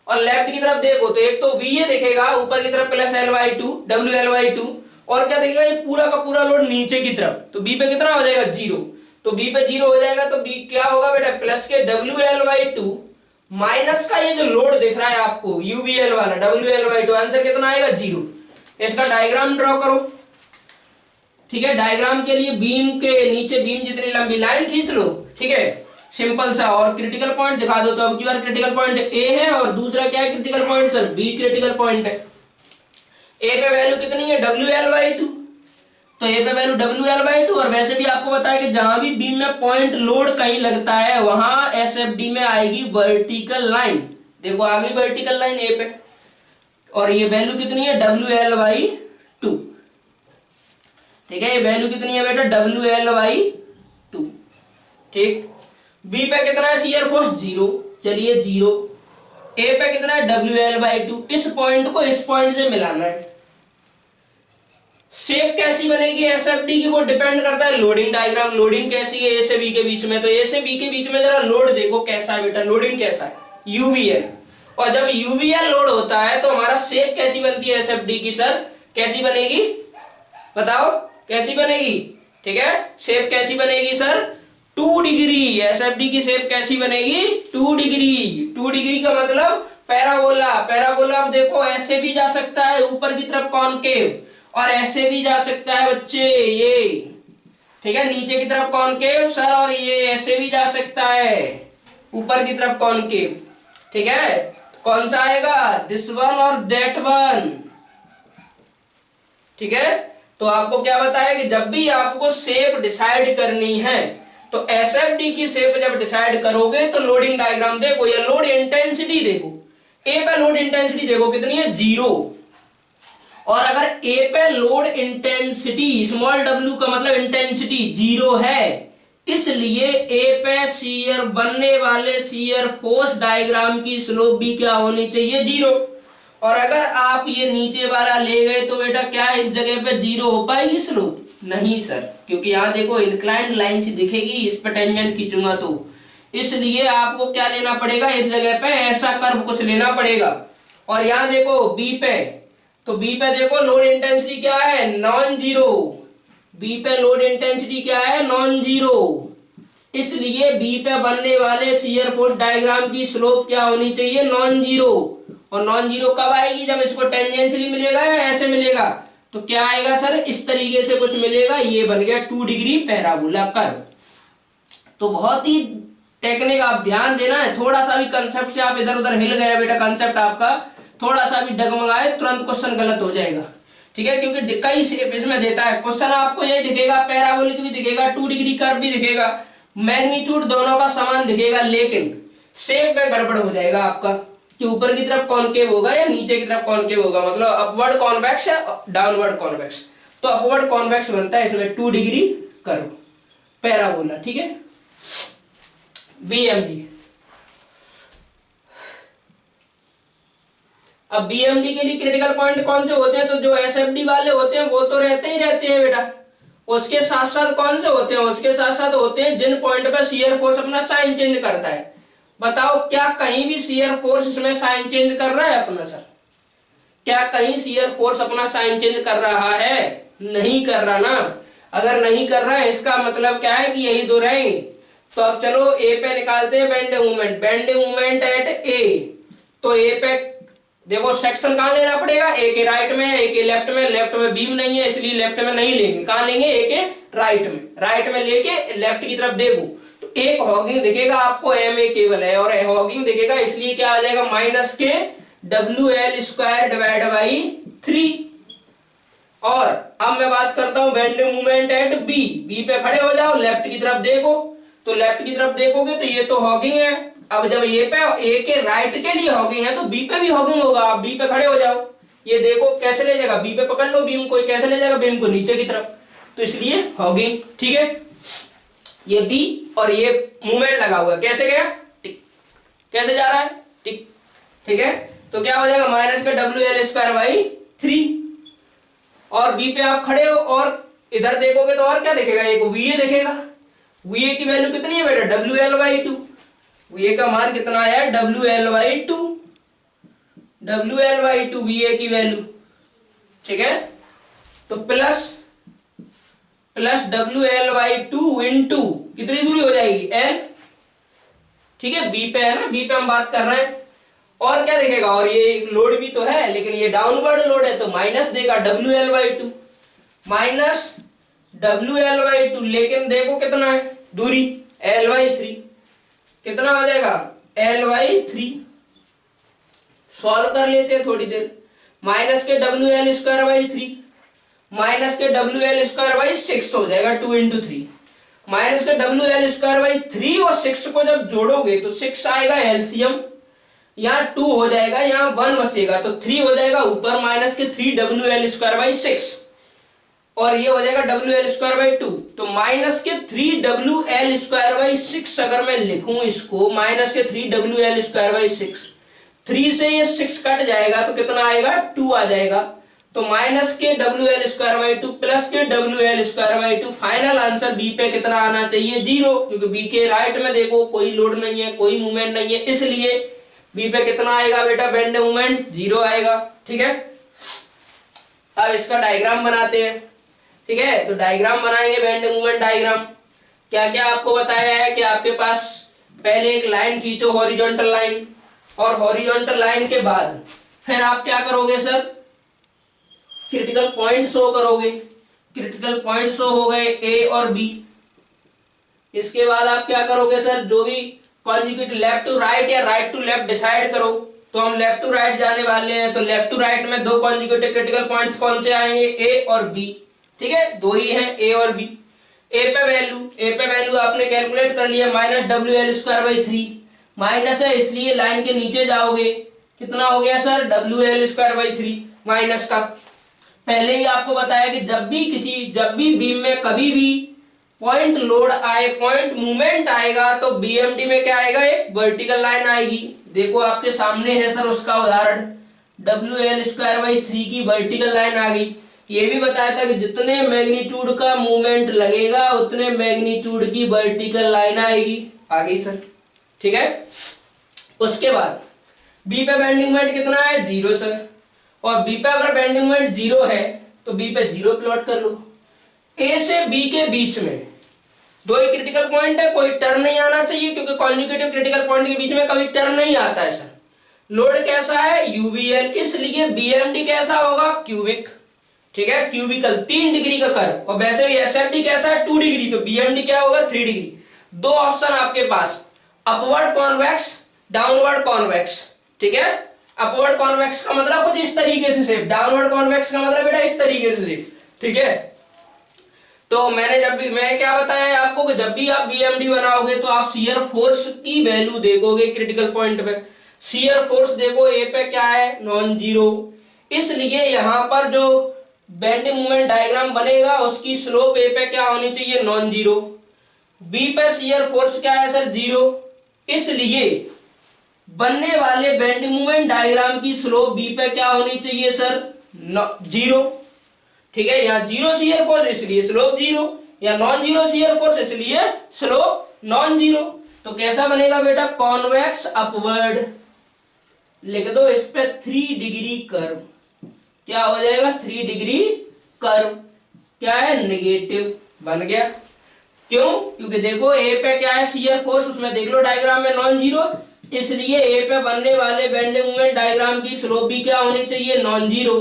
और लेफ्ट की तरफ देखो तो एक तो V ये दिखेगा ऊपर की तरफ प्लस L/2 WL/2, और क्या दिखेगा, ये पूरा का पूरा लोड नीचे की तरफ। तो B पे कितना हो जाएगा, 0। तो B पे 0 हो जाएगा तो B क्या होगा बेटा, प्लस के WL/2 माइनस का ये जो लोड दिख रहा है आपको UBL वाला WL/2, आंसर कितना आएगा, 0। इसका डायग्राम ड्रॉ करो। ठीक है, डायग्राम के लिए बीम के नीचे बीम जितनी लंबी लाइन खींच लो। ठीक है, सिंपल सा, और क्रिटिकल पॉइंट दिखा दो। तो अब की बार क्रिटिकल पॉइंट A है और दूसरा क्या है critical point sir, B critical point है। A पे वैल्यू कितनी है, WL/2, तो A पे वैल्यू WL/2, और वैसे भी आपको बताया कि जहां भी बीम में पॉइंट लोड कहीं लगता है वहां SFD में आएगी वर्टिकल लाइन। देखो आ गई वर्टिकल लाइन A पे, और ये वैल्यू कितनी है, WL/2। ठीक है, ये वैल्यू कितनी है बेटा, WL/2। ठीक, B पे कितना है शियर फोर्स, 0, चलिए 0। A पे कितना है, WL/2। इस पॉइंट को इस पॉइंट से मिलाना है। शेप कैसी बनेगी SFD की, वो डिपेंड करता है लोडिंग डायग्राम, लोडिंग कैसी है A से B के बीच में। तो A से B के बीच में जरा लोड देखो कैसा है बेटा, लोडिंग कैसा है, UVL। और जब UVL लोड होता है तो हमारा शेप कैसी बनती है SFD की सर, कैसी बनेगी बताओ, कैसी बनेगी। ठीक है, शेप कैसी बनेगी सर, 2 डिग्री। SFD की शेप कैसी बनेगी, 2 डिग्री। 2 डिग्री का मतलब पैराबोला। पैराबोला अब देखो ऐसे भी जा सकता है ऊपर की तरफ कॉनकेव, और ऐसे भी जा सकता है बच्चे ये। ठीक है, नीचे की तरफ कॉनकेव सर, और ये ऐसे भी जा सकता है ऊपर की तरफ कॉनकेव। ठीक है, कौन सा आएगा, दिस वन और दैट वन। ठीक है, तो आपको क्या बताया कि जब भी आपको शेप डिसाइड करनी है तो SFD की शेप जब डिसाइड करोगे तो लोडिंग डायग्राम देखो, या लोड इंटेंसिटी देखो। A पे लोड इंटेंसिटी देखो कितनी है, 0। और अगर A पे लोड इंटेंसिटी स्मॉल w का मतलब इंटेंसिटी 0 है, इसलिए A पे शियर बनने वाले शियर फोर्स डायग्राम की स्लोप भी क्या होनी चाहिए, 0। और अगर आप ये नीचे वाला ले गए तो बेटा क्या इस जगह पे 0 हो पाएगी स्लोप, नहीं सर, क्योंकि यहां देखो इंक्लाइंड लाइन सी दिखेगी, इस पे टेंजेंट खींचूंगा तो, इसलिए आपको क्या लेना पड़ेगा, इस जगह पे ऐसा कर्व कुछ लेना पड़ेगा। और यहां देखो B पे, तो B पे देखो लोड इंटेंसिटी क्या है, नॉन जीरो। B पे लोड इंटेंसिटी क्या है, नॉन जीरो, इसलिए B पे बनने वाले शियर फोर्स डायग्राम की स्लोप क्या होनी चाहिए, नॉन जीरो। और नॉन जीरो कब आएगी, जब इसको टेंजेंशियली मिलेगा या ऐसे मिलेगा, तो क्या आएगा सर, इस तरीके से कुछ मिलेगा, ये बन गया 2 डिग्री पैराबोला कर्व। तो बहुत ही टेक्निक आप ध्यान देना है, थोड़ा सा भी कंसेप्ट से आप इधर उधर हिल गए बेटा, कंसेप्ट आपका थोड़ा सा भी डगमगाए तुरंत क्वेश्चन गलत हो जाएगा। ठीक है, क्योंकि कई शेप इसमें देता है क्वेश्चन, आपको यही दिखेगा, पैराबोलिक भी दिखेगा, 2 डिग्री कर्व भी दिखेगा, मैग्नीट्यूड दोनों का समान दिखेगा, लेकिन शेप में गड़बड़ हो जाएगा आपका कि ऊपर की तरफ कॉनकेव होगा या नीचे की तरफ कॉनकेव होगा, मतलब अपवर्ड कॉन्वेक्स या डाउनवर्ड कॉन्वेक्स। तो अपवर्ड कॉन्वेक्स बनता है इसमें 2 डिग्री कर्व पैराबोला। ठीक है, BMD। अब बीएमडी के लिए क्रिटिकल पॉइंट कौन से होते हैं, तो जो एसएफडी वाले होते हैं वो तो रहते ही रहते हैं बेटा। उसके साथ साथ कौन से होते हैं, उसके साथ साथ होते हैं जिन पॉइंट पे शियर फोर्स अपना साइन चेंज करता है। बताओ क्या कहीं भी शियर फोर्स इसमें साइन चेंज कर रहा है अपना सर? क्या कहीं शियर फोर्स अपना साइन चेंज कर रहा है? नहीं कर रहा ना। अगर नहीं कर रहा है इसका मतलब क्या है कि यही दो रहेंगे। तो अब चलो ए पे निकालते हैं bending moment. Bending moment at A, तो ए पे देखो सेक्शन कहां लेना पड़ेगा, ए के राइट में, ए के लेफ्ट में। लेफ्ट में बीम नहीं है इसलिए लेफ्ट में नहीं लेंगे, कहां लेंगे, ए के राइट में। राइट में लेके लेफ्ट की तरफ देखो तो एक हॉगिंग दिखेगा आपको, एम ए केबल है और हॉगिंग दिखेगा, इसलिए क्या आ जाएगा माइनस के W L square divide by 3। और अब मैं बात करता हूं bending moment at B. B पे खड़े हो जाओ, लेफ्ट की तरफ देखो, तो लेफ्ट की तरफ देखोगे तो ये तो हॉगिंग है। अब जब ये पे ए के राइट के लिए हॉगिंग है तो बी पे भी हॉगिंग होगा। आप बी पे खड़े हो जाओ, ये देखो कैसे ले जाएगा, बी पे पकड़ लो बीम को, कैसे ले जाएगा बीम को नीचे की तरफ, तो इसलिए हॉगिंग। ठीक है, ये बी और ये मूवमेंट लगा हुआ है, कैसे गया टिक, कैसे जा रहा है टिक। ठीक है, तो क्या हो जाएगा माइनस का डब्ल्यू एल स्क्वायर बाई 3। और बी पे आप खड़े हो और इधर देखोगे तो और क्या दिखेगा, एक वीए दिखेगा। वीए की वैल्यू कितनी है बेटा, डब्ल्यू एल बाई 2। वीए का मान कितना आया, W L by 2, W L by 2 वीए की वैल्यू। ठीक है, तो plus W L by 2 into कितनी दूरी हो जाएगी, एल। ठीक है, बी पे है ना, बी पे हम बात कर रहे हैं। और क्या देखेगा, और ये लोड भी तो है लेकिन ये डाउनवर्ड लोड है तो माइनस देगा W L by 2, minus W L by 2। लेकिन देखो कितना है दूरी, एल बाई 3, कितना आ जाएगा एल बाई 3। सॉल्व कर लेते हैं थोड़ी देर। माइनस के W L square by 3 minus के डब्ल्यू एल स्क्वायर बाई 6 हो जाएगा, 2 इंटू 3। माइनस के डब्ल्यू एल स्क्वायर बाई 3 और 6 को जब जोड़ोगे तो 6 आएगा एलसीएम, यहाँ 2 हो जाएगा, यहाँ 1 बचेगा तो 3 हो जाएगा ऊपर, माइनस के 3 डब्ल्यू एल स्क्वायर बाई 6 और ये हो जाएगा डब्ल्यू एल स्क्वायर बाई 2। तो माइनस के 3 डब्ल्यू एल स्क्वायर बाई 6 अगर मैं लिखूं इसको, माइनस के 3 डब्ल्यू एल स्क्वायर बाई 6, 3 से ये 6 कट जाएगा तो कितना आएगा, 2 आ जाएगा। तो माइनस के W L square by 2 plus k W L square by 2। Final answer B पे कितना आना चाहिए, 0, क्योंकि बी के राइट में देखो कोई लोड नहीं है, कोई मूवमेंट नहीं है, इसलिए बी पे कितना आएगा बेटा, बेंडिंग मूवमेंट 0 आएगा। ठीक है, अब इसका डायग्राम बनाते हैं। ठीक है, तो डायग्राम बनाएंगे, बेंडिंग मूवमेंट डायग्राम। क्या क्या आपको बताया है कि आपके पास पहले एक लाइन खींचो, हॉरिजॉन्टल लाइन, और हॉरिजॉन्टल लाइन के बाद फिर आप क्या करोगे सर, क्रिटिकल पॉइंट शो करोगे। क्रिटिकल पॉइंट शो हो गए ए और बी। इसके बाद आप क्या करोगे सर, जो भी कॉन्जुगेट लेफ्ट टू राइट या राइट टू लेफ्ट डिसाइड करो। तो हम लेफ्ट टू राइट जाने वाले हैं, तो लेफ्ट टू राइट में दो कॉन्जुगेटिव क्रिटिकल पॉइंट्स कौन से आएंगे, ए और बी। ठीक है, दो ही हैं ए और बी। ए पे वैल्यू आपने कैलकुलेट कर लिया, minus W L square by 3। Minus है इसलिए लाइन के नीचे जाओगे, कितना हो गया sir, W L square by 3 minus का। पहले ही आपको बताया कि जब भी बीम में कभी भी पॉइंट लोड आए, पॉइंट मूवमेंट आएगा तो बीएमडी में क्या आएगा, एक वर्टिकल लाइन आएगी। देखो आपके सामने है सर उसका उदाहरण, डब्ल्यू एल स्क्वायर बाई 3 की वर्टिकल लाइन आ गई। ये भी बताया था कि जितने मैग्नीट्यूड का मूवमेंट लगेगा उतने मैग्नीट्यूड की वर्टिकल लाइन आएगी, आ गई सर। ठीक है, उसके बाद बी पे बेंडिंग मोमेंट कितना है, 0 सर। और बी पे अगर बेंडिंग मोमेंट 0 है तो बी पे 0 प्लॉट कर लो। ए से बी के बीच में दो ही क्रिटिकल पॉइंट है, कोई टर्न नहीं आना चाहिए क्योंकि कॉन्जुगेटिव क्रिटिकल पॉइंट के बीच में कभी टर्न नहीं आता है सर। लोड कैसा है, यूवीएल, इसलिए बीएमडी कैसा होगा, क्यूबिक। ठीक है, क्यूबिकल 3 डिग्री का कर्व। और वैसे भी एसएफडी कैसा है, 2 डिग्री, तो बीएमडी क्या होगा, 3 डिग्री। दो ऑप्शन आपके पास, अपवर्ड कॉन्वेक्स, डाउनवर्ड कॉन्वेक्स। ठीक है, अपवर्ड कॉन्वेक्स का मतलब कुछ इस तरीके से शेप, डाउनवर्ड कॉन्वेक्स का मतलब बेटा इस तरीके से शेप। ठीक है, तो मैं क्या बताया आपको कि जब भी आप बीएमडी बनाओगे तो आप शियर फोर्स की वैल्यू देखोगे क्रिटिकल पॉइंट पे। शियर फोर्स देखो ए पे क्या है, नॉन जीरो, इसलिए यहां पर जो बेंडिंग मोमेंट डायग्राम बनेगा उसकी स्लोप ए पे क्या होनी चाहिए, नॉन जीरो। बी पे शियर फोर्स क्या है सर, 0, इसलिए बनने वाले बेंडिंग मोमेंट डायग्राम की स्लोप बी पे क्या होनी चाहिए सर? जीरो। ठीक है, यहाँ जीरो शियर फोर्स इसलिए स्लोप जीरो, या नॉन जीरो शियर फोर्स इसलिए स्लोप नॉन जीरो। तो कैसा बनेगा बेटा? Convex upward. लिख दो इस पे 3 डिग्री कर्व। क्या हो जाएगा? 3 डिग्री कर्व। क्या है? नेगेटिव बन गया। क्यों? क्योंकि देखो ए पे क्या है? शियर फोर्स, उसमें देख लो डायग्राम में नॉन जीरो, इसलिए ए पे बनने वाले बेंडिंग मोमेंट डायग्राम की स्लोप भी क्या होनी चाहिए? Non zero.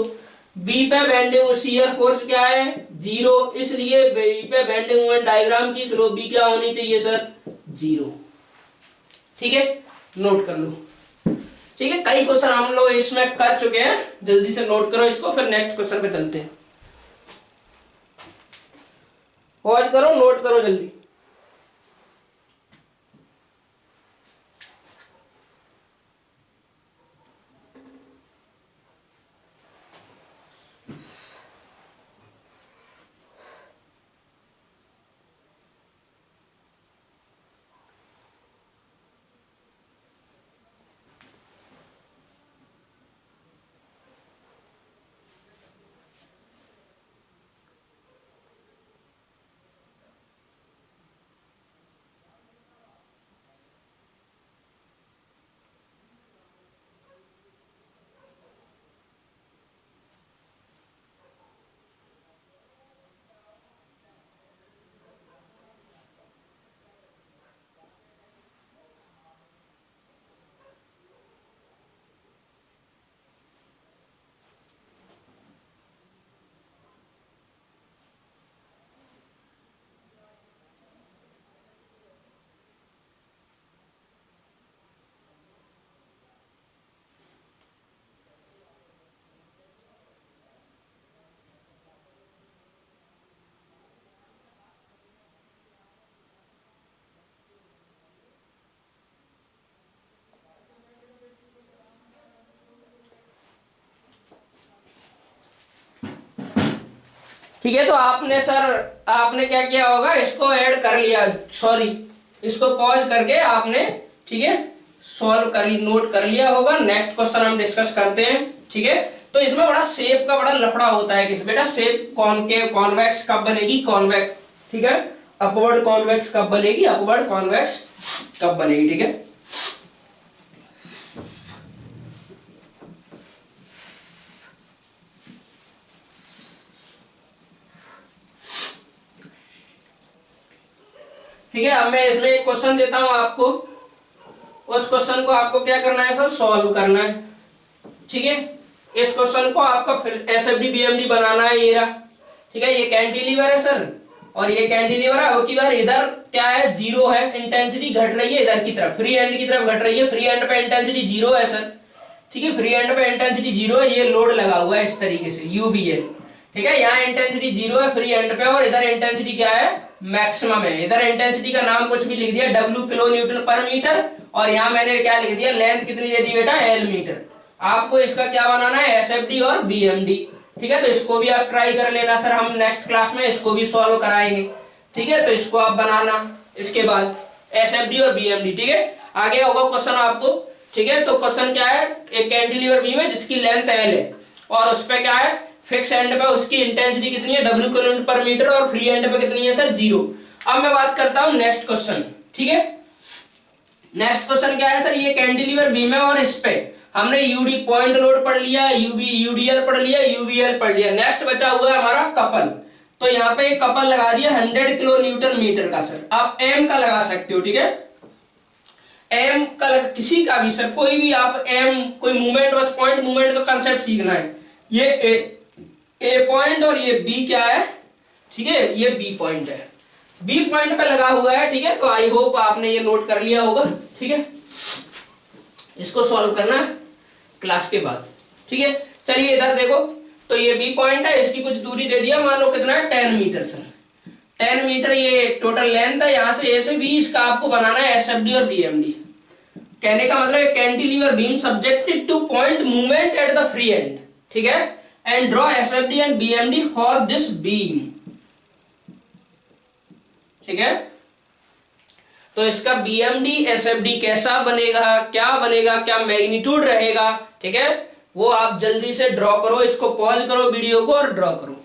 बी पे बेंडिंग शियर फोर्स क्या है? जीरो, इसलिए बी पे बेंडिंग मोमेंट डायग्राम की स्लोप भी क्या होनी चाहिए सर? जीरो। ठीक है, नोट कर लो। ठीक है, कई क्वेश्चन हम लोग इसमें कर चुके हैं, जल्दी से नोट करो इसको, फिर नेक्स्ट क्वेश्चन पे चलते हैं। पॉज करो, नोट करो जल्दी। ठीक है, तो आपने सर आपने क्या किया होगा? इसको ऐड कर लिया, सॉरी इसको पॉज करके आपने, ठीक है, सॉल्व कर, नोट कर लिया होगा। नेक्स्ट क्वेश्चन हम डिस्कस करते हैं। ठीक है, तो इसमें बड़ा शेप का बड़ा लफड़ा होता है कि बेटा शेप कॉनकेव कॉन्वेक्स कब बनेगी? कॉन्वेक्स। ठीक है, अपवर्ड कॉन्वेक्स कब बनेगी? अपवर्ड कॉन्वेक्स कब बनेगी? ठीक है, ठीक है। अब मैं इसमें एक क्वेश्चन देता हूं आपको, उस क्वेश्चन को आपको क्या करना है सर? सॉल्व करना है। ठीक है, इस क्वेश्चन को आपका फिर एसएफडी बीएमडी बनाना है। ये रहा, ठीक है, ये कैंटिलीवर है सर, और ये कैंटिलीवर है। अब की बार इधर क्या है? जीरो है, इंटेंसिटी घट रही है इधर की तरफ, फ्री एंड की तरफ घट रही है। फ्री एंड पे इंटेंसिटी जीरो है सर, ठीक है, फ्री एंड पे इंटेंसिटी जीरो है। ये लोड लगा हुआ है इस तरीके से, यूबीएल। ठीक है, यहाँ इंटेंसिटी जीरो है फ्री एंड पे, और इधर इंटेंसिटी क्या है? मैक्सिमम है। इधर इंटेंसिटी का नाम कुछ भी लिख दिया, डब्ल्यू किलो न्यूटन पर मीटर, और यहाँ मैंने क्या लिख दिया? लेंथ कितनी दे दी बेटा? L metre. आपको इसका क्या बनाना है? एसएफडी और बीएमडी। ठीक है, तो इसको भी आप ट्राई कर लेना सर, हम नेक्स्ट क्लास में इसको भी सॉल्व कराएंगे। ठीक है, तो इसको आप बनाना इसके बाद एसएफडी और बीएमडी। ठीक है, आगे होगा क्वेश्चन आपको। ठीक है, तो क्वेश्चन क्या है? एक कैंटिलीवर बीम है जिसकी लेंथ एल है, और उस पे क्या है? फिक्स एंड पे उसकी इंटेंसिटी कितनी है? डब्ल्यू किलोमीटर पर मीटर, और फ्री एंड पे कितनी है सर? जीरो। अब मैं बात करता हूं नेक्स्ट क्वेश्चन। ठीक है, नेक्स्ट क्वेश्चन क्या है सर? ये कैंटिलीवर बीम है, और इस पे हमने यूडी पॉइंट लोड पढ़ लिया, यूबी यूडीएल पढ़ लिया, यूवीएल पढ़ लिया। नेक्स्ट बचा हुआ है हमारा कपल। तो यहाँ पे एक कपल लगा दिया 100 किलो न्यूटन मीटर का सर, आप एम का लगा सकते हो। ठीक है, एम का किसी का भी सर, कोई भी आप एम, कोई मूवमेंट, बस पॉइंट मूवमेंट का कंसेप्ट सीखना है। ये ए पॉइंट और ये बी क्या है? ठीक है, ये बी पॉइंट है, बी पॉइंट पे लगा हुआ है। ठीक है, तो आई होप आपने ये नोट कर लिया होगा। ठीक है, इसको सॉल्व करना क्लास के बाद। ठीक है, चलिए इधर देखो, तो ये बी पॉइंट है, इसकी कुछ दूरी दे दिया, मान लो कितना है? 10 मीटर सर, 10 मीटर ये टोटल लेंथ है। यहां से ए से बी, इसका आपको बनाना है एसएफडी और बीएमडी। कहने का मतलब है cantilever beam subjected two point movement at the free and. ठीक है, and draw SFD and BMD for this beam. ठीक है, तो इसका बीएमडी एसएफडी कैसा बनेगा, क्या बनेगा, क्या मैग्नीट्यूड रहेगा, ठीक है, वो आप जल्दी से ड्रॉ करो, इसको पॉज करो वीडियो को और ड्रॉ करो।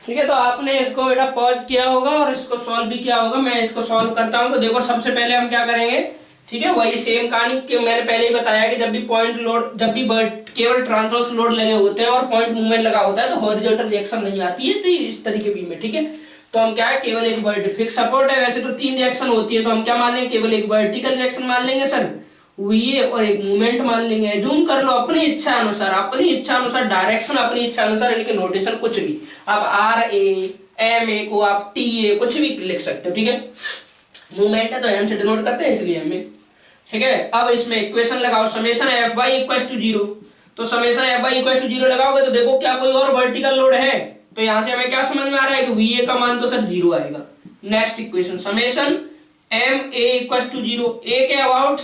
ठीक है, तो आपने इसको बेटा पॉज किया होगा और इसको सॉल्व भी किया होगा। मैं इसको सॉल्व करता हूं। तो देखो सबसे पहले हम क्या करेंगे, ठीक है, वही सेम कहानी कि मैंने पहले ही बताया कि जब भी पॉइंट लोड, जब भी केवल ट्रांसवर्स लोड लगे होते हैं और पॉइंट मूवमेंट लगा होता है तो हॉरिजॉन्टल रिएक्शन नहीं आती है, तो इस तरीके भी में, ठीक है। तो हम क्या है, केवल एक फिक्स सपोर्ट है, वैसे तो 3 रिएक्शन होती है, तो हम क्या मान लेंगे, केवल एक वर्टिकल रिएक्शन मान लेंगे सर, ये और एक मूवमेंट मान लेंगे। जूम कर लो अपनी इच्छा अनुसार, अपनी इच्छा अनुसार डायरेक्शन, अपनी इच्छा अनुसार, इनके नोटेशन कुछ भी, आप आर ए एम ए को आप टी ए कुछ भी लिख सकते हो, ठीक है। मूवमेंट है तो एम से डिनोट करते हैं इसलिए एम ए, ठीक है। अब इसमें इक्वेशन लगाओ, summation F Y equal to 0, तो summation F Y equal to 0 लगाओगे तो देखो क्या कोई और वर्टिकल लोड है, तो यहां से हमें क्या समझ में आ रहा है कि वी ए का मान तो सर 0 आएगा। Next equation summation M A equal to 0, A के अबाउट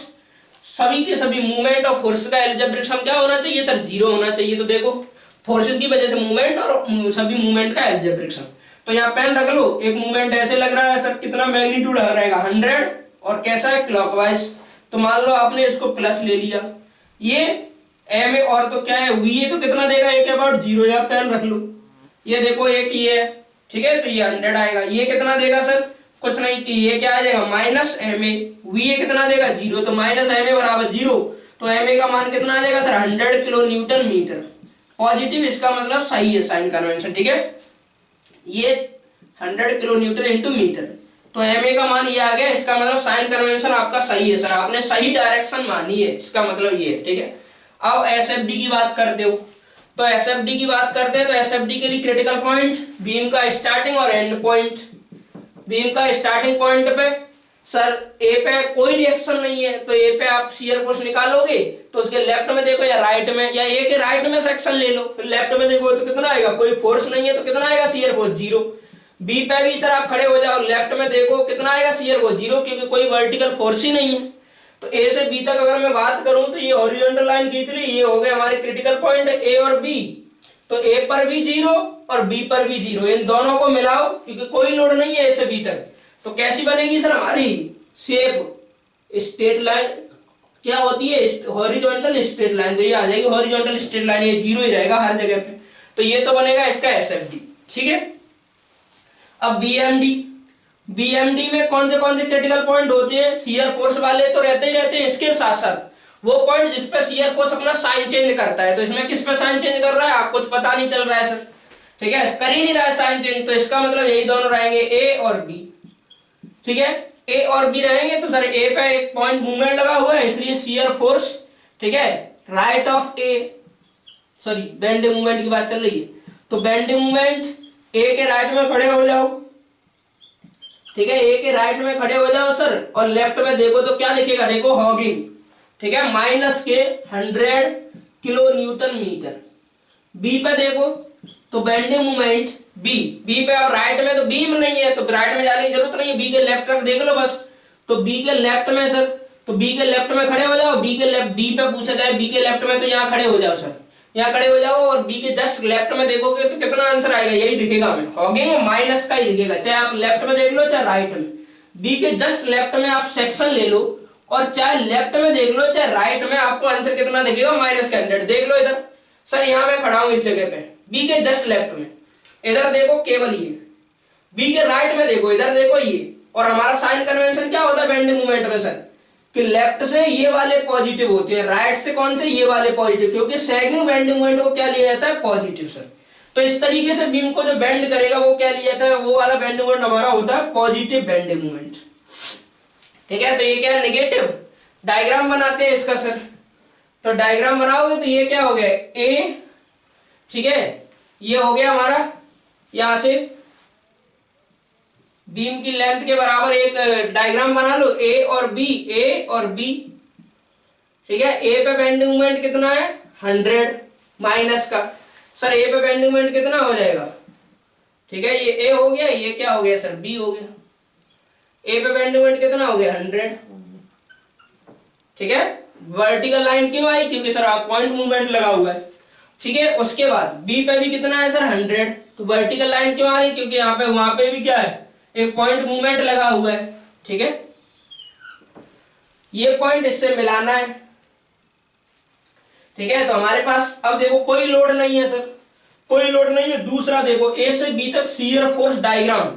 सभी के सभी मूवमेंट और फोर्स का अलजेब्रिक सम क्या होना चाहिए सर, 0 होना चाहिए। तो देखो फोर्सेस की वजह से मूवमेंट और सभी मूवमेंट का अलजेब्रिक सम, तो यहाँ पेन रख लो। एक मूवमेंट ऐसे लग रहा है सर, कितना मैग्नीट्यूड रहेगा 100, और कैसा है क्लॉकवाइज, तो मान लो आपने इसको प्लस ले लिया, ये एम ए और तो क्या है वी ए, तो कितना देगा, एक अबाउट 0, यहाँ पेन रख लो। ये देखो एक ये है, ठीक है, तो ये 100 आएगा। ये कितना देगा सर, कुछ नहीं कि ये क्या आ जाएगा minus M A, V A कितना देगा 0, तो माइनस एम ए बराबर 0, तो एम ए का मान कितना आ जाएगा sir 100 kilo newton metre. Positive, इसका मतलब सही है साइन कन्वेंशन, ठीक है, ये 100 किलो न्यूटन इंटू मीटर, तो एम ए का मान ये आ गया। इसका मतलब साइन कन्वेंशन आपका सही है सर, आपने सही डायरेक्शन मानी है, इसका मतलब ये, ठीक है। अब एस एफ डी की बात करते हो, तो एस एफ डी की बात करते हैं तो एस एफ डी के लिए क्रिटिकल पॉइंट बीम का स्टार्टिंग और एंड पॉइंट। बीम का स्टार्टिंग पॉइंट पे सर ए पे कोई रिएक्शन नहीं है तो ए पे आप शियर फोर्स निकालोगे तो उसके लेफ्ट में देखो या राइट में, या ए के राइट में सेक्शन ले लो, फिर लेफ्ट में देखो तो कितना आएगा, कोई फोर्स नहीं है तो कितना आएगा शियर फोर्स, जीरो। बी पे भी सर आप खड़े हो जाओ, लेफ्ट में देखो कितना आएगा शियर फोर्स, जीरो, क्योंकि कोई वर्टिकल फोर्स ही नहीं है। तो ए से बी तक अगर मैं बात करूं तो ये हॉरिजॉन्टल लाइन खींच ली, ये हो गए हमारे क्रिटिकल पॉइंट ए और बी। तो ए पर भी जीरो और बी पर भी जीरो, इन दोनों को मिलाओ क्योंकि कोई लोड नहीं है ए से बी तक। तो कैसी बनेगी सर हमारी शेप, स्ट्रेट लाइन क्या होती है, हॉरिजॉन्टल स्ट्रेट लाइन। तो ये आ जाएगी हॉरिजॉन्टल स्ट्रेट लाइन, ये जीरो ही रहेगा हर जगह पे। तो ये तो बनेगा इसका एसएफडी, ठीक है। अब बीएमडी, बीएमडी में कौन से क्रिटिकल पॉइंट होते हैं, शियर फोर्स वाले तो रहते ही रहते हैं, इसके साथ साथ वो पॉइंट जिसपे शियर फोर्स अपना साइन चेंज करता है। तो इसमें किस पे साइन चेंज कर रहा है आपको कुछ पता नहीं चल रहा है सर, ठीक है, कर ही नहीं रहा है साइन चेंज। तो इसका मतलब यही दोनों रहेंगे ए और बी, ठीक है, ए और बी रहेंगे। तो सर ए पे एक पॉइंट मूवमेंट लगा हुआ है इसलिए शियर फोर्स, ठीक है, right of A, sorry bending movement की बात चल रही है, तो बेंडिंग मूवमेंट ए के राइट में खड़े हो जाओ, ठीक है, ए के राइट में खड़े हो जाओ सर, और लेफ्ट में देखो तो क्या दिखेगा, देखो हॉगिंग, ठीक है, माइनस के 100 किलो न्यूटन मीटर। बी पे देखो तो बेंडिंग मूवमेंट बी पे, अब राइट में तो बीम नहीं है तो राइट में जाने की जरूरत नहीं है, बी के लेफ्ट तक देख लो बस। तो बी के लेफ्ट में सर, तो बी के लेफ्ट में खड़े हो जाओ, बी के लेफ्ट, बी पे पूछा जाए बी के लेफ्ट में तो यहाँ खड़े हो जाओ सर, यहाँ खड़े हो जाओ, और बी के जस्ट लेफ्ट में देखोगे तो कितना आंसर आएगा, यही दिखेगा हमें, हॉगिंग माइनस का ही दिखेगा, चाहे आप लेफ्ट में देख लो चाहे राइट में। बी के जस्ट लेफ्ट में आप सेक्शन ले लो और चाहे लेफ्ट में देख लो चाहे राइट में, आपको आंसर कितना दिखेगा, माइनस का 100। देख लो इधर सर, यहाँ मैं खड़ा हूं इस जगह पे, बी के जस्ट लेफ्ट में, इधर देखो केवल ये, बी के राइट में देखो, इधर देखो ये, और हमारा साइन कन्वेंशन क्या होता है बेंडिंग मूवमेंट में सर, कि लेफ्ट से ये वाले पॉजिटिव होते हैं, राइट से कौन से, ये वाले पॉजिटिव, क्योंकि सैगिंग बेंडिंग मूवमेंट को क्या लिया जाता है, पॉजिटिव सर। तो इस तरीके से बीम को जो बेंड करेगा वो क्या लिया जाता है, वो वाला बेंडिंग मूवमेंट हमारा होता है पॉजिटिव बेंडिंग मूवमेंट, ठीक है। तो ये क्या है, नेगेटिव। डायग्राम बनाते हैं इसका सर, तो डायग्राम बनाओगे तो ये क्या हो गया, ए, ठीक है, ये हो गया हमारा यहां से बीम की लेंथ के बराबर एक डायग्राम बना लो, ए और बी, ठीक है। ए पे बेंडिंग मोमेंट कितना है, 100 माइनस का, सर ए पे बेंडिंग मोमेंट कितना हो जाएगा, ठीक है, ये ए हो गया, ये क्या हो गया सर, बी हो गया। ए पे बेंडिंग मोमेंट कितना हो गया, 100, ठीक है। वर्टिकल लाइन क्यों आई, क्योंकि सर आप पॉइंट मूवमेंट लगा हुआ है, ठीक है। उसके बाद बी पे भी कितना है सर, 100, तो वर्टिकल लाइन क्यों आ रही, क्योंकि यहाँ पे वहां पे भी क्या है, एक पॉइंट मूवमेंट लगा हुआ है, ठीक है। ये पॉइंट इससे मिलाना है, ठीक है। तो हमारे पास अब देखो कोई लोड नहीं है सर, कोई लोड नहीं है। दूसरा देखो ए से बी तक शियर फोर्स डायग्राम,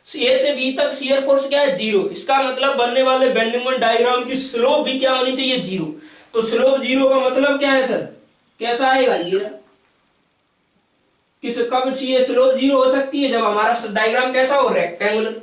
ए से बी तक शियर फोर्स क्या है, 0। इसका मतलब बनने वाले बेंडिंग मोमेंट डायग्राम की स्लोप भी क्या होनी चाहिए, 0। तो स्लोप 0 का मतलब क्या है सर, कैसा आएगा, ये किस कब ये स्लोप 0 हो सकती है, जब हमारा डायग्राम कैसा हो, रेक्टेंगुलर,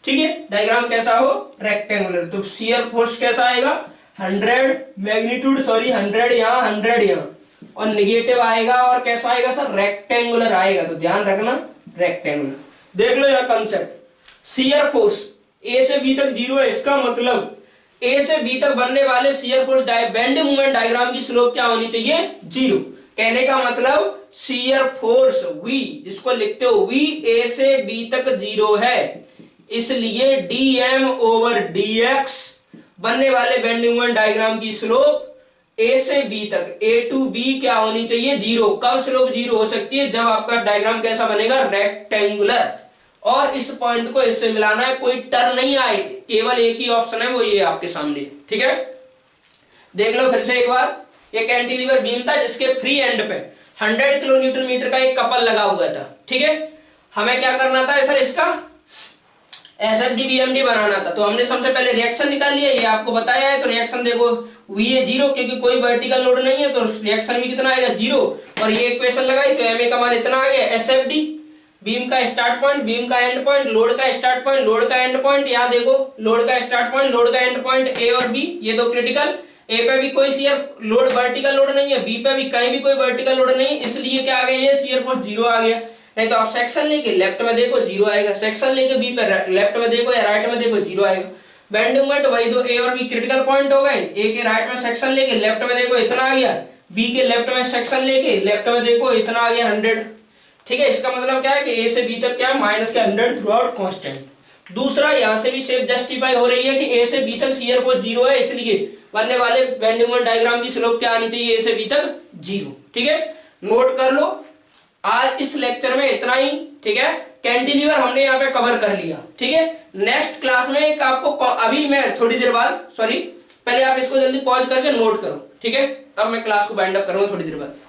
ठीक है, डायग्राम कैसा हो, रेक्टेंगुलर। तो शियर फोर्स कैसा आएगा, 100 मैग्नीट्यूड, सॉरी 100 यहाँ 100 यहाँ, और निगेटिव आएगा, और कैसा आएगा सर, रेक्टेंगुलर आएगा। तो ध्यान रखना रेक्टेंगुलर। देख लो यह कंसेप्ट, शियर फोर्स ए से बी तक 0 है, इसका मतलब ए से बी तक बनने वाले shear force bending moment diagram की स्लोप क्या होनी चाहिए, 0। कहने का मतलब शियर फोर्स V, जिसको लिखते हो V, ए से बी तक 0 है, इसलिए dm ओवर dx बनने वाले बेंडिंग मोमेंट डायग्राम की स्लोप ए से बी तक, ए टू बी क्या होनी चाहिए, 0। कब स्लोप 0 हो सकती है, जब आपका डायग्राम कैसा बनेगा, रेक्टेंगुलर। और इस पॉइंट को इससे मिलाना है, कोई टर्न नहीं आए, केवल एक ही ऑप्शन है, वो ये आपके सामने, ठीक है। देख लो फिर से एक बार, ये कैंटिलीवर बीम था जिसके फ्री एंड पे 100 किलो न्यूटन मीटर का एक कपल लगा हुआ था, ठीक है। हमें क्या करना था सर, इसका एसएफडी बीएमडी बनाना था। तो हमने सबसे पहले रिएक्शन निकाल लिया, ये आपको बताया है। तो रिएक्शन देखो V है 0, क्योंकि कोई वर्टिकल लोड नहीं है, तो रिएक्शन भी कितना आएगा, 0। और ये इक्वेशन लगाई तो एमए का मान इतना आ गया, एसएफडी बीम का स्टार्ट पॉइंट, बीम का एंड पॉइंट, लोड का स्टार्ट पॉइंट, लोड का एंड पॉइंट। यहाँ देखो लोड का स्टार्ट पॉइंट, लोड का एंड पॉइंट ए और बी, ये दो क्रिटिकल। ए पे भी कोई शियर लोड वर्टिकल लोड नहीं है, बी पे भी कहीं भी कोई वर्टिकल लोड नहीं, इसलिए क्या आ गया, ये शियर फोर्स 0 आ गया। नहीं तो आप सेक्शन लेके लेफ्ट में देखो 0 आएगा, सेक्शन लेके बी पे लेफ्ट में देखो या राइट में देखो 0 आएगा। बेंडिंग मोमेंट वही दो ए और बी क्रिटिकल पॉइंट हो गए। ए के राइट में सेक्शन लेके लेफ्ट में देखो इतना आ गया, बी के लेफ्ट में सेक्शन लेके लेफ्ट में देखो इतना आ गया 100। ठीक है, इसका मतलब क्या है कि ए से बी तक क्या है माइनस के 100 थ्रू आउट कांस्टेंट। दूसरा यहां से भी शेप जस्टिफाई हो रही है कि ए से बी तक शियर फोर्स 0 है, इसलिए बनने वाले बेंडिंग मोमेंट डायग्राम की स्लोप क्या आनी चाहिए, ए से बी तक 0। ठीक है, नोट कर लो आज इस लेक्चर में इतना ही। ठीक है, कैंटिलीवर हमने यहाँ पे कवर कर लिया। ठीक है, नेक्स्ट क्लास में एक आपको अभी मैं थोड़ी देर बाद सॉरी पहले आप इसको जल्दी पॉज करके नोट करो। ठीक है, तब मैं क्लास को बाइंड अप करूंगा थोड़ी देर बाद।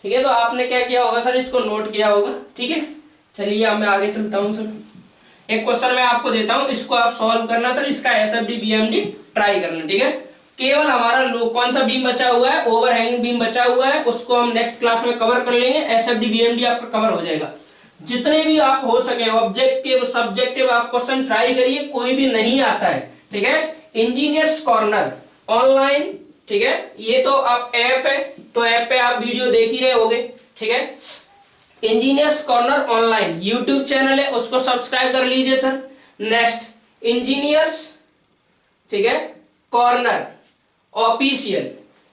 ठीक है, तो आपने क्या किया होगा सर, इसको नोट किया होगा। ठीक है, चलिए अब मैं आगे चलता हूं सर। एक क्वेश्चन मैं आपको देता हूं, इसको आप सॉल्व करना सर। इसका एसएफडी बीएमडी ट्राई करना। ठीक है, केवल हमारा लो कौन सा बीम बचा हुआ है, ओवरहैंगिंग बीम बचा हुआ है, उसको हम नेक्स्ट क्लास में कवर कर लेंगे। एसएफडी बीएमडी आपका कवर हो जाएगा। जितने भी आप हो सके ऑब्जेक्टिव सब्जेक्टिव आप क्वेश्चन ट्राई करिए, कोई भी नहीं आता है। ठीक है, इंजीनियर्स कॉर्नर ऑनलाइन। ठीक है, ये तो आप ऐप है, तो ऐप पे आप वीडियो देख ही रहे होगे। ठीक है, engineers corner online YouTube channel है, उसको सब्सक्राइब कर लीजिए सर। नेक्स्ट इंजीनियर्स, ठीक है, corner official,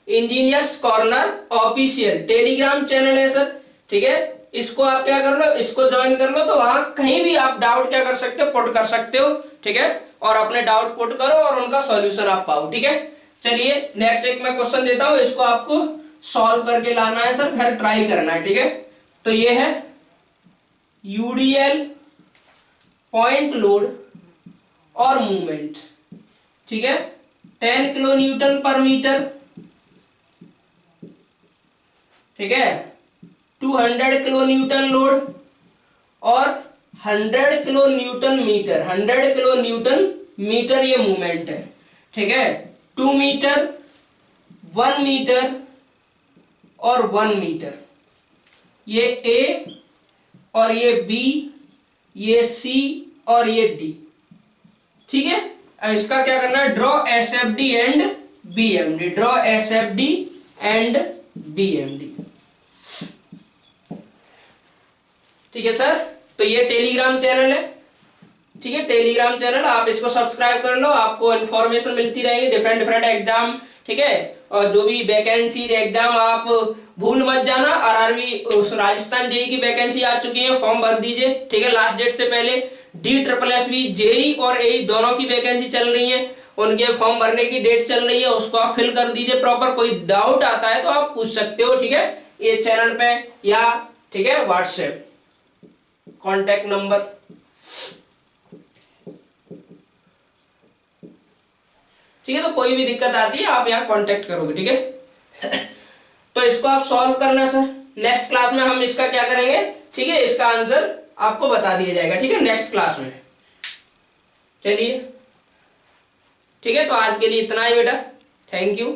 engineers corner official Telegram channel है सर। ठीक है, इसको आप क्या कर लो, इसको ज्वाइन कर लो, तो वहां कहीं भी आप डाउट क्या कर सकते हो, पुट कर सकते हो। ठीक है, और अपने डाउट पुट करो और उनका सॉल्यूशन आप पाओ। ठीक है, चलिए नेक्स्ट एक मैं क्वेश्चन देता हूं, इसको आपको सॉल्व करके लाना है सर, घर ट्राई करना है। ठीक है, तो ये है यूडीएल पॉइंट लोड और मूवमेंट। ठीक है, 10 किलो न्यूटन पर मीटर। ठीक है, 200 किलो न्यूटन लोड और 100 kilo newton metre, 100 kilo newton metre ये मूवमेंट है। ठीक है, 2 मीटर, 1 मीटर और 1 मीटर, ये ए और ये बी, ये सी और ये डी। ठीक है, इसका क्या करना है, draw SFD and BMD, draw SFD and BMD. ठीक है सर, तो ये टेलीग्राम चैनल है। ठीक है, टेलीग्राम चैनल आप इसको सब्सक्राइब कर लो, आपको इन्फॉर्मेशन मिलती रहेगी डिफरेंट डिफरेंट एग्जाम। ठीक है, और जो भी वैकेंसी एग्जाम आप भूल मत जाना। आरआरबी राजस्थान जेई की वैकेंसी आ चुकी है, फॉर्म भर दीजिए। ठीक है, लास्ट डेट से पहले DSSB जेई और एई दोनों की वैकेंसी चल रही है, उनके फॉर्म भरने की डेट चल रही है, उसको आप फिल कर दीजिए प्रॉपर। कोई डाउट आता है तो आप पूछ सकते हो। ठीक है, ये चैनल पे या ठीक है व्हाट्सएप कॉन्टेक्ट नंबर। ठीक है, तो कोई भी दिक्कत आती है आप यहाँ कांटेक्ट करोगे। ठीक है, तो इसको आप सॉल्व करना सर। नेक्स्ट क्लास में हम इसका क्या करेंगे, ठीक है, इसका आंसर आपको बता दिया जाएगा। ठीक है, नेक्स्ट क्लास में। चलिए ठीक है, तो आज के लिए इतना ही बेटा, थैंक यू।